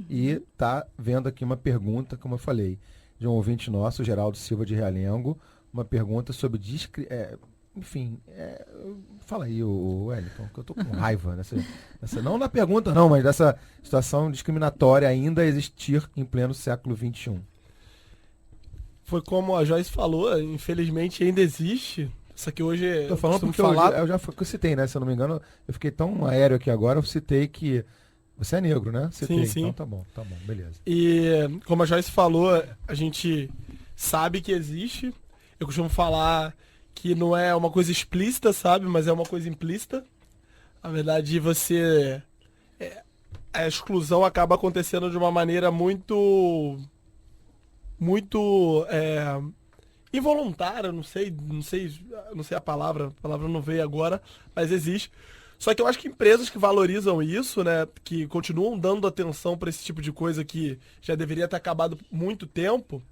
e está vendo aqui uma pergunta, como eu falei, de um ouvinte nosso, Geraldo Silva de Realengo, uma pergunta sobre fala aí, o Wellington, que eu tô com raiva não na pergunta não, mas dessa situação discriminatória ainda existir em pleno século XXI. Foi como a Joyce falou, infelizmente ainda existe. Isso aqui hoje... Tô falando porque eu citei, né? Se eu não me engano, eu fiquei tão aéreo aqui agora, eu citei que você é negro, né? Citei, sim. Então tá bom, beleza. E como a Joyce falou, a gente sabe que existe. Eu costumo falar que não é uma coisa explícita, sabe? Mas é uma coisa implícita. Na verdade, a exclusão acaba acontecendo de uma maneira muito involuntária, não sei a palavra não veio agora, mas existe. Só que eu acho que empresas que valorizam isso, né, que continuam dando atenção para esse tipo de coisa que já deveria ter acabado muito tempo,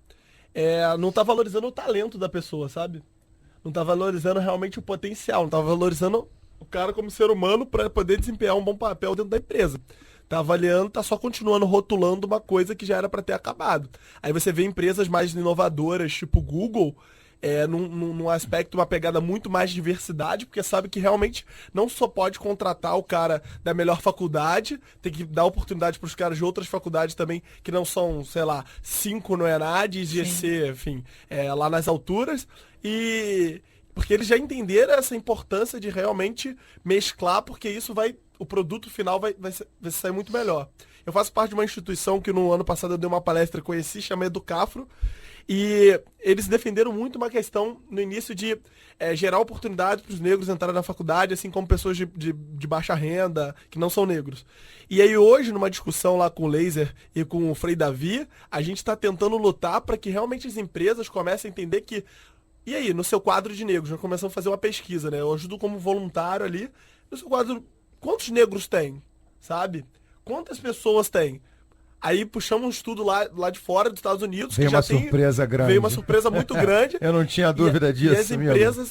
não tá valorizando o talento da pessoa, sabe? Não tá valorizando realmente o potencial, não tá valorizando o cara como ser humano para poder desempenhar um bom papel dentro da empresa. Tá avaliando, tá só continuando rotulando uma coisa que já era para ter acabado. Aí você vê empresas mais inovadoras, tipo Google, num aspecto, uma pegada muito mais de diversidade, porque sabe que realmente não só pode contratar o cara da melhor faculdade, tem que dar oportunidade para os caras de outras faculdades também, que não são, sei lá, 5 no ENAD, IGC, enfim, lá nas alturas, e porque eles já entenderam essa importância de realmente mesclar, porque isso o produto final vai sair muito melhor. Eu faço parte de uma instituição que no ano passado eu dei uma palestra, conheci, chama Educafro, e eles defenderam muito uma questão no início de gerar oportunidade para os negros entrarem na faculdade, assim como pessoas de baixa renda, que não são negros. E aí hoje, numa discussão lá com o Laser e com o Frei Davi, a gente está tentando lutar para que realmente as empresas comecem a entender que... E aí, no seu quadro de negros, nós começamos a fazer uma pesquisa, né? Eu ajudo como voluntário ali. No seu quadro, quantos negros tem? Sabe? Quantas pessoas tem? Aí puxamos um estudo lá de fora dos Estados Unidos. Veio uma surpresa grande. Veio uma surpresa muito grande. Eu não tinha dúvida disso,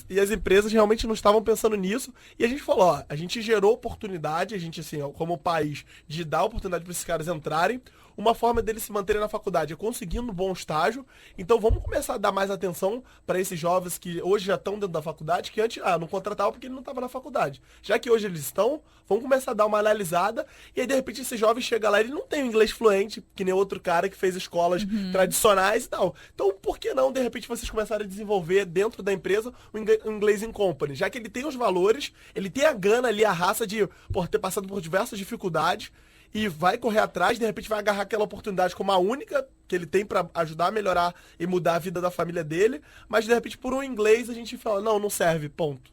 e as empresas realmente não estavam pensando nisso. E a gente falou, ó, a gente gerou oportunidade, a gente, assim, ó, como país, de dar oportunidade para esses caras entrarem. Uma forma deles se manterem na faculdade é conseguindo um bom estágio. Então vamos começar a dar mais atenção para esses jovens que hoje já estão dentro da faculdade, que antes não contratava porque ele não estava na faculdade. Já que hoje eles estão, vamos começar a dar uma analisada. E aí, de repente, esse jovem chega lá e ele não tem o inglês fluente, que nem outro cara que fez escolas tradicionais e tal. Então, por que não, de repente, vocês começarem a desenvolver dentro da empresa o inglês in company? Já que ele tem os valores, ele tem a gana ali, a raça de ter passado por diversas dificuldades, e vai correr atrás, de repente vai agarrar aquela oportunidade como a única que ele tem para ajudar a melhorar e mudar a vida da família dele, mas de repente por um inglês a gente fala, não serve, ponto.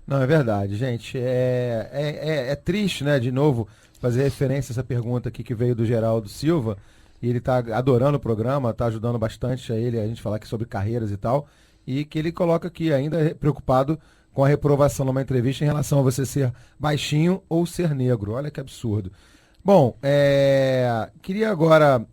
Não, é verdade, gente. É triste, né, de novo, fazer referência a essa pergunta aqui que veio do Geraldo Silva, e ele tá adorando o programa, tá ajudando bastante a gente falar aqui sobre carreiras e tal, e que ele coloca aqui ainda preocupado com a reprovação numa entrevista em relação a você ser baixinho ou ser negro. Olha que absurdo. Bom, queria agora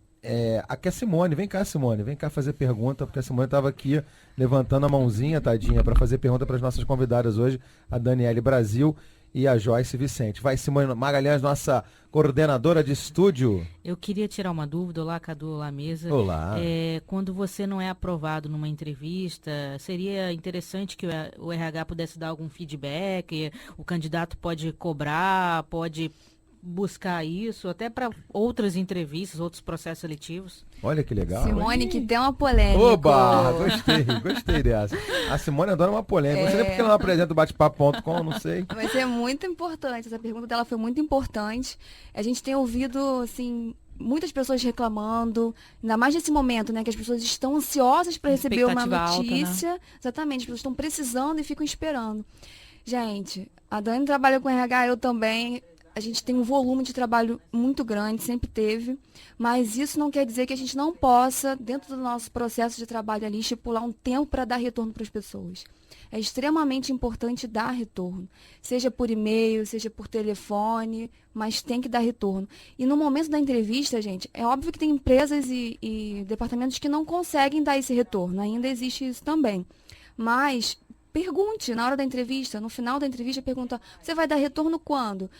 aqui a Simone, vem cá fazer pergunta, porque a Simone estava aqui levantando a mãozinha, tadinha, para fazer pergunta para as nossas convidadas hoje, a Daniele Brasil e a Joyce Vicente. Vai, Simone Magalhães, nossa coordenadora de estúdio. Eu queria tirar uma dúvida. Olá, Cadu, olá, mesa. Olá. Quando você não é aprovado numa entrevista, seria interessante que o RH pudesse dar algum feedback, o candidato pode cobrar, pode buscar isso, até para outras entrevistas, outros processos seletivos? Olha que legal. Simone, que tem uma polêmica. Oba, gostei dessa. A Simone adora uma polêmica. Não sei nem porque ela não apresenta o bate-papo.com, não sei. Mas é muito importante, essa pergunta dela foi muito importante. A gente tem ouvido, assim, muitas pessoas reclamando, ainda mais nesse momento, né, que as pessoas estão ansiosas para receber uma notícia. Alta, né? Exatamente, as pessoas estão precisando e ficam esperando. Gente, a Dani trabalha com RH, eu também. A gente tem um volume de trabalho muito grande, sempre teve, mas isso não quer dizer que a gente não possa, dentro do nosso processo de trabalho ali, estipular um tempo para dar retorno para as pessoas. É extremamente importante dar retorno, seja por e-mail, seja por telefone, mas tem que dar retorno. E no momento da entrevista, gente, é óbvio que tem empresas e departamentos que não conseguem dar esse retorno, ainda existe isso também. Mas pergunte na hora da entrevista, no final da entrevista, pergunta, você vai dar retorno quando?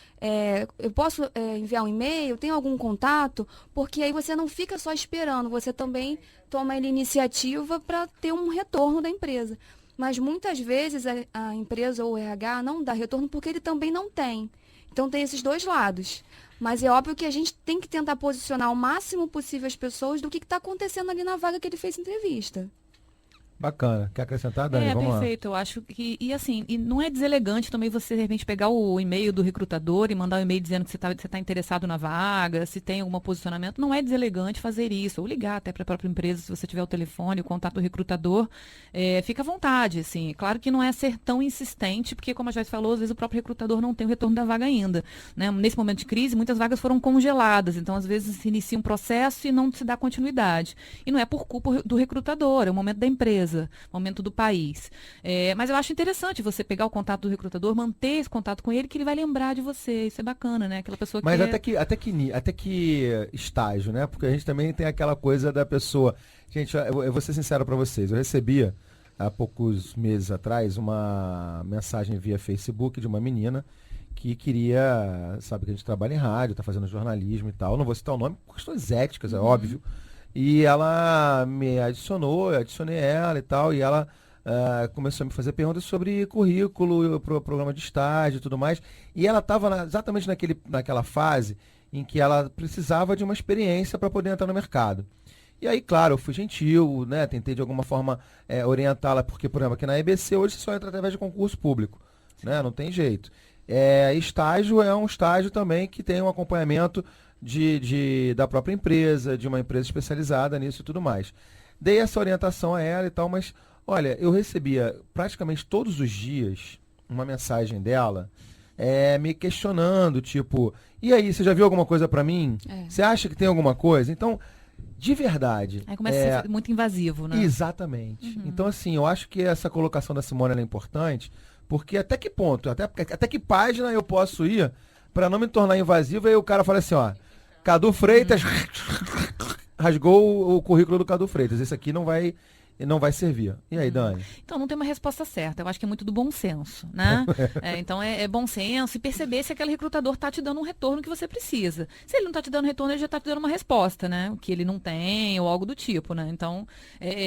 Eu posso enviar um e-mail? Tem algum contato? Porque aí você não fica só esperando, você também toma a iniciativa para ter um retorno da empresa. Mas muitas vezes a empresa ou o RH não dá retorno porque ele também não tem. Então tem esses dois lados. Mas é óbvio que a gente tem que tentar posicionar o máximo possível as pessoas do que está acontecendo ali na vaga que ele fez entrevista. Bacana. Quer acrescentar, Dani? Vamos perfeito. Eu acho que, e não é deselegante também você, de repente, pegar o e-mail do recrutador e mandar um e-mail dizendo que você tá interessado na vaga, se tem algum posicionamento. Não é deselegante fazer isso. Ou ligar até para a própria empresa, se você tiver o telefone, o contato do recrutador. Fica à vontade, assim. Claro que não é ser tão insistente, porque, como a Joyce falou, às vezes o próprio recrutador não tem o retorno da vaga ainda. Né? Nesse momento de crise, muitas vagas foram congeladas. Então, às vezes, se inicia um processo e não se dá continuidade. E não é por culpa do recrutador, é o momento da empresa. Momento do país. Mas eu acho interessante você pegar o contato do recrutador, manter esse contato com ele, que ele vai lembrar de você. Isso é bacana, né? Aquela pessoa que. Mas até que estágio, né? Porque a gente também tem aquela coisa da pessoa. Gente, eu vou ser sincero para vocês. Eu recebia há poucos meses atrás uma mensagem via Facebook de uma menina que queria, sabe, que a gente trabalha em rádio, tá fazendo jornalismo e tal. Não vou citar o nome por questões éticas, é óbvio. E ela me adicionou, eu adicionei ela e tal, e ela começou a me fazer perguntas sobre currículo, programa de estágio e tudo mais. E ela estava exatamente naquela fase em que ela precisava de uma experiência para poder entrar no mercado. E aí, claro, eu fui gentil, né? Tentei de alguma forma orientá-la, porque, por exemplo, aqui na EBC hoje você só entra através de concurso público, né? Não tem jeito. Estágio é um estágio também que tem um acompanhamento da própria empresa, de uma empresa especializada nisso e tudo mais. Dei essa orientação a ela e tal, mas, olha, eu recebia praticamente todos os dias uma mensagem dela me questionando, tipo, e aí, você já viu alguma coisa pra mim? Você acha que tem alguma coisa? Então, de verdade... Aí começa a ser muito invasivo, né? Exatamente. Então, assim, eu acho que essa colocação da Simone ela é importante, porque até que ponto, até que página eu posso ir para não me tornar invasivo, aí o cara fala assim, ó, Cadu Freitas rasgou o currículo do Cadu Freitas. Esse aqui não vai servir. E aí, Dani? Então, não tem uma resposta certa. Eu acho que é muito do bom senso, né? Então, é bom senso e perceber se aquele recrutador está te dando um retorno que você precisa. Se ele não está te dando retorno, ele já está te dando uma resposta, né? O que ele não tem ou algo do tipo, né? Então,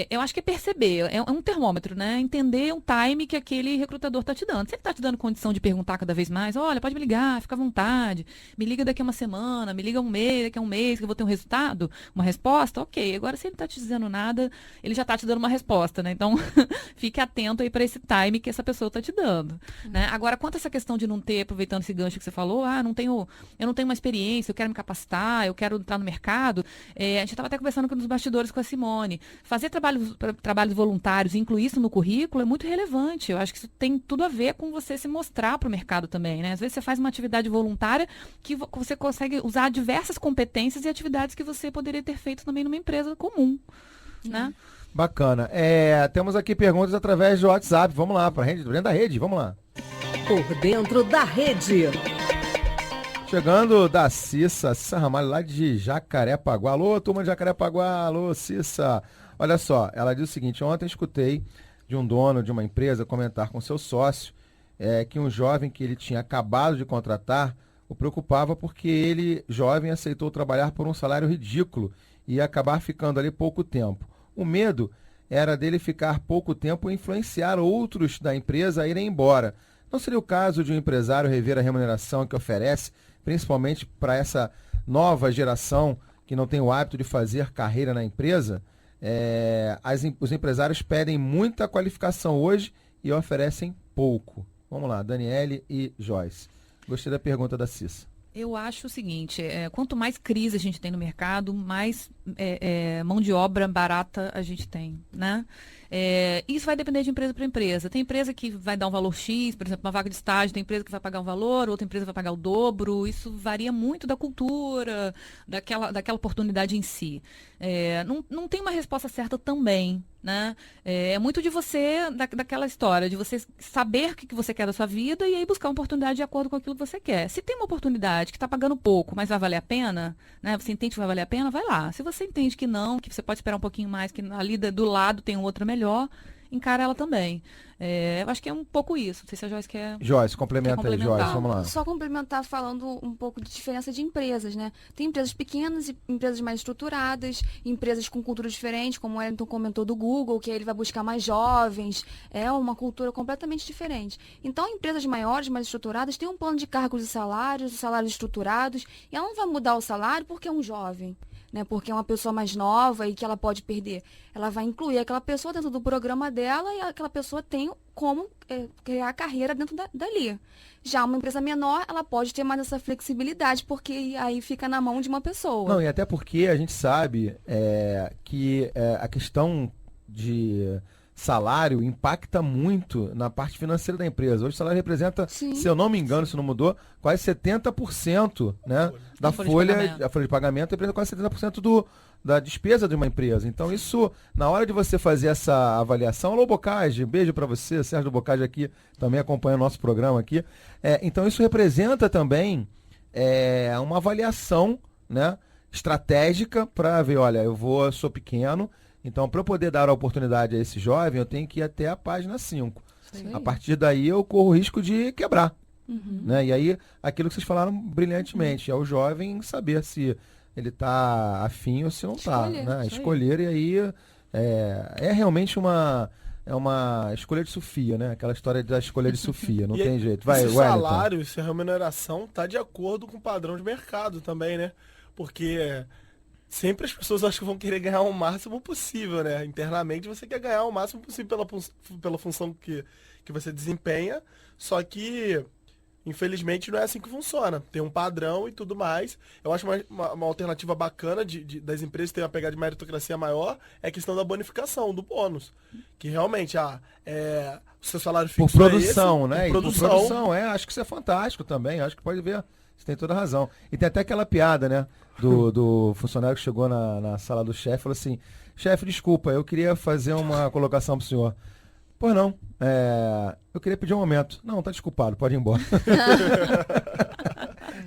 eu acho que é perceber. É um termômetro, né? Entender o time que aquele recrutador está te dando. Se ele está te dando condição de perguntar cada vez mais, olha, pode me ligar, fica à vontade. Me liga daqui a uma semana, me liga daqui a um mês, que eu vou ter um resultado, uma resposta, ok. Agora, se ele não está te dizendo nada, ele já está te dando uma resposta, né? Então, fique atento aí para esse time que essa pessoa está te dando, né? Agora, quanto a essa questão de não ter, aproveitando esse gancho que você falou, eu não tenho uma experiência, eu quero me capacitar, eu quero entrar no mercado, a gente estava até conversando aqui nos bastidores com a Simone, fazer trabalhos voluntários, incluir isso no currículo é muito relevante, eu acho que isso tem tudo a ver com você se mostrar para o mercado também, né? Às vezes você faz uma atividade voluntária que você consegue usar diversas competências e atividades que você poderia ter feito também numa empresa comum, né? Bacana. Temos aqui perguntas através do WhatsApp. Vamos lá, para dentro da rede, vamos lá. Por dentro da rede. Chegando da Cissa Ramalho, lá de Jacarepaguá. Alô, turma de Jacarepaguá. Alô, Cissa. Olha só, ela diz o seguinte, ontem escutei de um dono de uma empresa comentar com seu sócio que um jovem que ele tinha acabado de contratar o preocupava porque ele, jovem, aceitou trabalhar por um salário ridículo e ia acabar ficando ali pouco tempo. O medo era dele ficar pouco tempo e influenciar outros da empresa a irem embora. Não seria o caso de um empresário rever a remuneração que oferece, principalmente para essa nova geração que não tem o hábito de fazer carreira na empresa? Os empresários pedem muita qualificação hoje e oferecem pouco. Vamos lá, Daniele e Joyce. Gostei da pergunta da Cissa. Eu acho o seguinte, quanto mais crise a gente tem no mercado, mais mão de obra barata a gente tem, né? Isso vai depender de empresa para empresa. Tem empresa que vai dar um valor X, por exemplo, uma vaga de estágio, tem empresa que vai pagar um valor, outra empresa vai pagar o dobro. Isso varia muito da cultura, daquela oportunidade em si. Não tem uma resposta certa também, né? É muito de você, daquela história, de você saber o que você quer da sua vida e aí buscar uma oportunidade de acordo com aquilo que você quer. Se tem uma oportunidade que está pagando pouco, mas vai valer a pena, né? Você entende que vai valer a pena, vai lá. Se você entende que não, que você pode esperar um pouquinho mais, que ali do lado tem outra melhor, encara ela também. Eu acho que é um pouco isso. Não sei se a Joyce quer... Joyce, complementa aí, Joyce, vamos lá. Só complementar falando um pouco de diferença de empresas, né? Tem empresas pequenas e empresas mais estruturadas, empresas com cultura diferente, como o Wellington comentou do Google, que ele vai buscar mais jovens, é uma cultura completamente diferente. Então, empresas maiores, mais estruturadas, têm um plano de cargos e salários estruturados, e ela não vai mudar o salário porque é um jovem, né, porque é uma pessoa mais nova e que ela pode perder. Ela vai incluir aquela pessoa dentro do programa dela e aquela pessoa tem como criar a carreira dentro dali. Já uma empresa menor, ela pode ter mais essa flexibilidade, porque aí fica na mão de uma pessoa. Não, e até porque a gente sabe que a questão de salário impacta muito na parte financeira da empresa. Hoje o salário representa, Sim. se eu não me engano, se não mudou, quase 70%, né, da folha de pagamento, representa quase 70% da despesa de uma empresa. Então isso, na hora de você fazer essa avaliação, alô Bocage, beijo para você, Sérgio Bocage aqui, também acompanha o nosso programa aqui. Então isso representa também uma avaliação, né, estratégica para ver, olha, eu sou pequeno, então, para eu poder dar a oportunidade a esse jovem, eu tenho que ir até a página 5. Sim. A partir daí, eu corro o risco de quebrar. Né? E aí, aquilo que vocês falaram brilhantemente, é o jovem saber se ele está afim ou se não está. Né? Escolher, e aí é realmente uma escolha de Sofia, né? Aquela história da escolha de Sofia, não tem jeito. Vai, esse salário, essa remuneração está de acordo com o padrão de mercado também, né? Porque... sempre as pessoas acham que vão querer ganhar o máximo possível, né? Internamente você quer ganhar o máximo possível pela função que você desempenha, só que, infelizmente, não é assim que funciona. Tem um padrão e tudo mais. Eu acho uma alternativa bacana das empresas terem uma pegada de meritocracia maior é a questão da bonificação, do bônus. Que realmente, o seu salário fixo por produção, é esse, né? por produção. Acho que isso é fantástico também, acho que pode ver. Você tem toda a razão. E tem até aquela piada, né? Do funcionário que chegou na sala do chefe e falou assim, chefe, desculpa, eu queria fazer uma colocação pro senhor. Pois não, eu queria pedir um aumento. Não, tá desculpado, pode ir embora.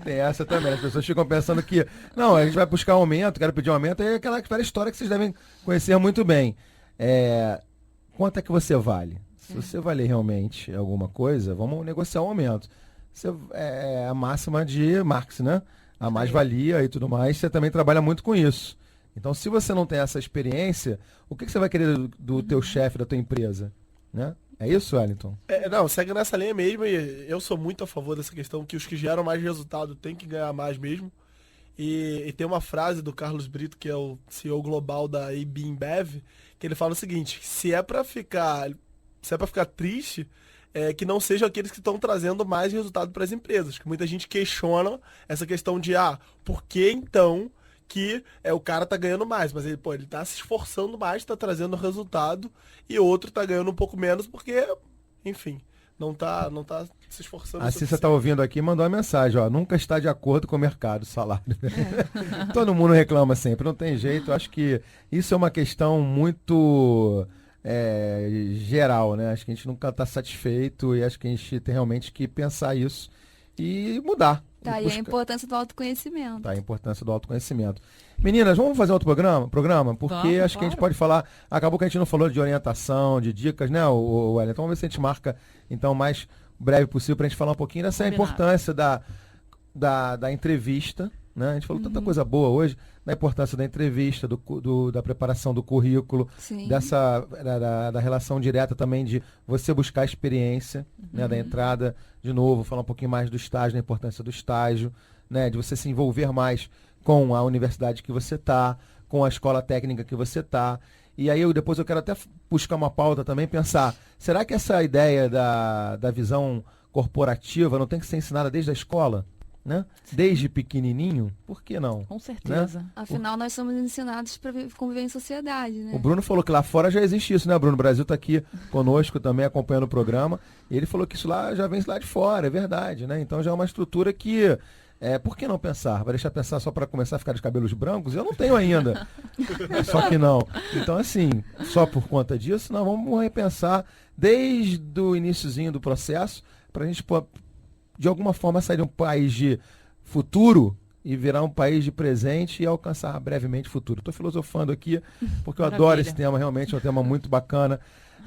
Tem essa também, as pessoas ficam pensando que, não, a gente vai buscar um aumento, quero pedir um aumento, aí é aquela velha história que vocês devem conhecer muito bem. Quanto é que você vale? Se você valer realmente alguma coisa, vamos negociar um aumento. É a máxima de Marx, né? A mais-valia e tudo mais, você também trabalha muito com isso. Então, se você não tem essa experiência, o que você vai querer do teu chefe, da tua empresa? Né? É isso, Wellington? Não, segue nessa linha mesmo, e eu sou muito a favor dessa questão, que os que geram mais resultado têm que ganhar mais mesmo. E tem uma frase do Carlos Brito, que é o CEO global da AB InBev, que ele fala o seguinte, se é pra ficar triste... que não sejam aqueles que estão trazendo mais resultado para as empresas. Que muita gente questiona essa questão de, por que então que o cara tá ganhando mais? Mas ele tá se esforçando mais, tá trazendo resultado, e outro tá ganhando um pouco menos porque, enfim, não tá se esforçando. A Cissa tá ouvindo aqui e mandou uma mensagem, nunca está de acordo com o mercado, o salário. Todo mundo reclama sempre, não tem jeito. Eu acho que isso é uma questão muito... geral, né? Acho que a gente nunca está satisfeito e acho que a gente tem realmente que pensar isso e mudar. Tá, e a importância do autoconhecimento. Tá, a importância do autoconhecimento. Meninas, vamos fazer outro programa? Porque acho que a gente pode falar, acabou que a gente não falou de orientação, de dicas, né, o Wellington? Vamos ver se a gente marca, então, o mais breve possível para a gente falar um pouquinho dessa importância da entrevista, né? A gente falou tanta coisa boa hoje, da importância da entrevista, da preparação do currículo, Sim. da relação direta também de você buscar experiência, né, da entrada, de novo, falar um pouquinho mais do estágio, da importância do estágio, né, de você se envolver mais com a universidade que você está, com a escola técnica que você está. E aí depois eu quero até buscar uma pauta também, pensar, será que essa ideia da visão corporativa não tem que ser ensinada desde a escola? Né? Desde pequenininho? Por que não? Com certeza. Né? Afinal, nós somos ensinados para conviver em sociedade, né? O Bruno falou que lá fora já existe isso, né, Bruno? O Brasil está aqui conosco também acompanhando o programa. E ele falou que isso lá já vem lá de fora, é verdade, né? Então já é uma estrutura que... por que não pensar? Vai deixar pensar só para começar a ficar de cabelos brancos? Eu não tenho ainda. Só que não. Então, assim, só por conta disso, nós vamos repensar desde o iniciozinho do processo para a gente, de alguma forma, sair de um país de futuro e virar um país de presente e alcançar brevemente o futuro. Estou filosofando aqui porque eu adoro esse tema, realmente é um tema muito bacana.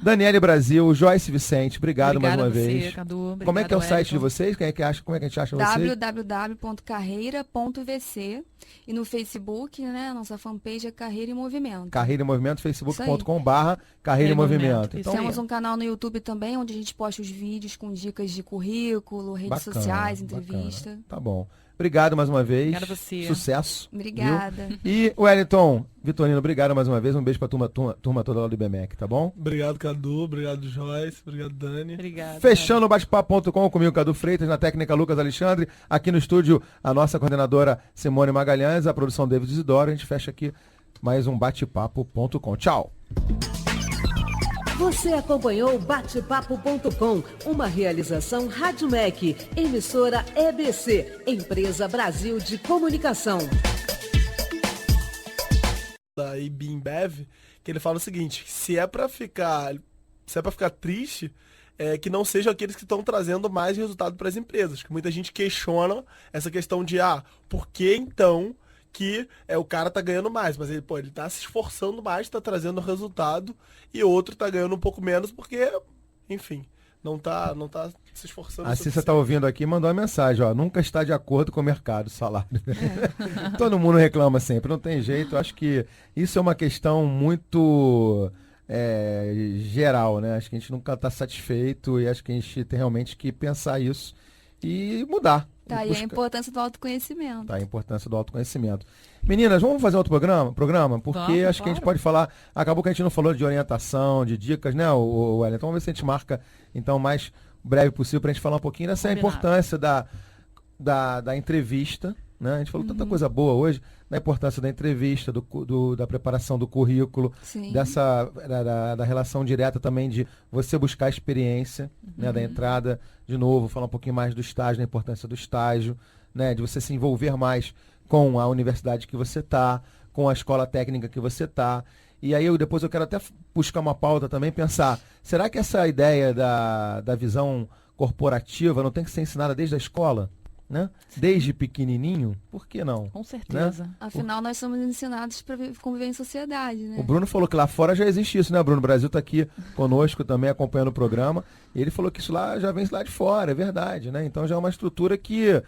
Daniele Brasil, Joyce Vicente, obrigado mais uma vez. Cadu, como é que é o site de vocês? Quem é que acha? Como é que a gente acha vocês? www.carreira.vc e no Facebook, né, nossa fanpage é Carreira em Movimento. Carreira em Movimento, facebook.com/Carreira em Movimento. Então, temos um canal no YouTube também, onde a gente posta os vídeos com dicas de currículo, redes sociais, entrevista. Bacana. Tá bom. Obrigado mais uma vez. Obrigada a você. Sucesso. Obrigada. Viu? E Wellington, Vitorino, obrigado mais uma vez. Um beijo pra turma toda lá do IBMEC, tá bom? Obrigado, Cadu. Obrigado, Joyce. Obrigado, Dani. Obrigada. Fechando o bate-papo.com comigo, Cadu Freitas, na técnica Lucas Alexandre. Aqui no estúdio, a nossa coordenadora Simone Magalhães, a produção David Isidoro. A gente fecha aqui mais um bate-papo.com. Tchau. Você acompanhou o Bate-Papo.com, uma realização Rádio MEC, emissora EBC, Empresa Brasil de Comunicação. Da IBMBev, que ele fala o seguinte, se é pra ficar triste, que não sejam aqueles que estão trazendo mais resultado para as empresas, que muita gente questiona essa questão de, por que então que o cara tá ganhando mais, mas ele tá se esforçando mais, tá trazendo resultado, e outro tá ganhando um pouco menos porque, enfim, não tá se esforçando. Assim você tá ouvindo aqui, mandou uma mensagem, nunca está de acordo com o mercado, o salário. Todo mundo reclama sempre, não tem jeito. Acho que isso é uma questão muito geral, né? Acho que a gente nunca está satisfeito e acho que a gente tem realmente que pensar isso e mudar. Tá, e a importância do autoconhecimento. Tá, a importância do autoconhecimento. Meninas, vamos fazer outro programa? Porque acho que a gente pode falar, acabou que a gente não falou de orientação, de dicas, né, o Wellington? Vamos ver se a gente marca, então, o mais breve possível pra gente falar um pouquinho dessa importância da entrevista, né? A gente falou tanta coisa boa hoje, da importância da entrevista, da preparação do currículo, da relação direta também de você buscar experiência, né, da entrada, de novo, falar um pouquinho mais do estágio, da importância do estágio, né, de você se envolver mais com a universidade que você está, com a escola técnica que você está. E aí depois eu quero até buscar uma pauta também, pensar, será que essa ideia da visão corporativa não tem que ser ensinada desde a escola? Né? Desde pequenininho? Por que não? Com certeza. Né? Afinal, nós somos ensinados para conviver em sociedade, né? O Bruno falou que lá fora já existe isso, né, Bruno? O Brasil está aqui conosco também acompanhando o programa. E ele falou que isso lá já vem lá de fora, é verdade, né? Então já é uma estrutura que...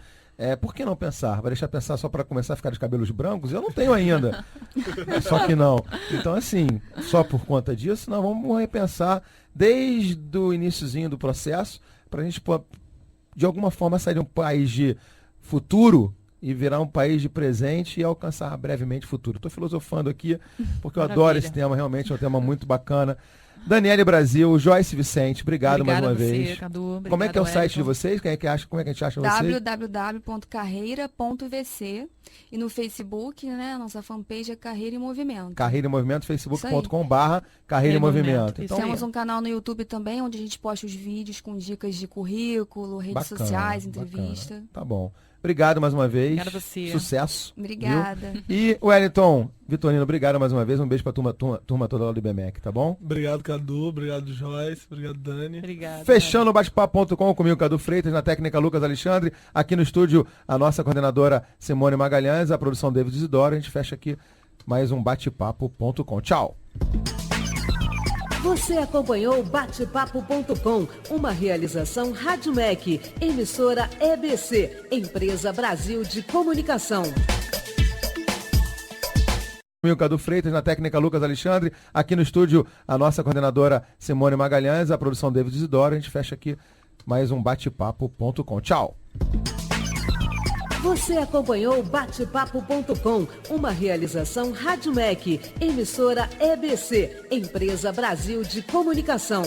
por que não pensar? Vai deixar pensar só para começar a ficar de cabelos brancos? Eu não tenho ainda. Só que não. Então, assim, só por conta disso, nós vamos repensar desde o iniciozinho do processo para a gente, de alguma forma, sair de um país de futuro e virar um país de presente e alcançar brevemente o futuro. Estou filosofando aqui porque eu adoro esse tema, realmente é um tema muito bacana. Daniele Brasil, Joyce Vicente, obrigado mais uma vez. Cadu, como é que é o site de vocês? Como é que a gente acha vocês? www.carreira.vc e no Facebook, né, nossa fanpage é Carreira em Movimento. Carreira em Movimento, facebook.com/Carreira em Movimento. Então, temos um canal no YouTube também, onde a gente posta os vídeos com dicas de currículo, redes sociais, entrevista. Bacana. Tá bom. Obrigado mais uma vez. Obrigada a você. Sucesso. Obrigada. Viu? E Wellington, Vitorino, obrigado mais uma vez. Um beijo pra turma toda lá do IBMEC, tá bom? Obrigado, Cadu. Obrigado, Joyce. Obrigado, Dani. Obrigada. Fechando o bate-papo.com comigo, Cadu Freitas, na técnica Lucas Alexandre. Aqui no estúdio, a nossa coordenadora Simone Magalhães, a produção David Isidoro. A gente fecha aqui mais um bate-papo.com. Tchau. Você acompanhou o Bate-Papo.com, uma realização Rádio MEC, emissora EBC, Empresa Brasil de Comunicação. Comigo, Cadu Freitas, na técnica Lucas Alexandre, aqui no estúdio a nossa coordenadora Simone Magalhães, a produção David Isidoro. A gente fecha aqui mais um batepapo.com. Tchau! Você acompanhou Batepapo.com, uma realização Rádio MEC, emissora EBC, Empresa Brasil de Comunicação.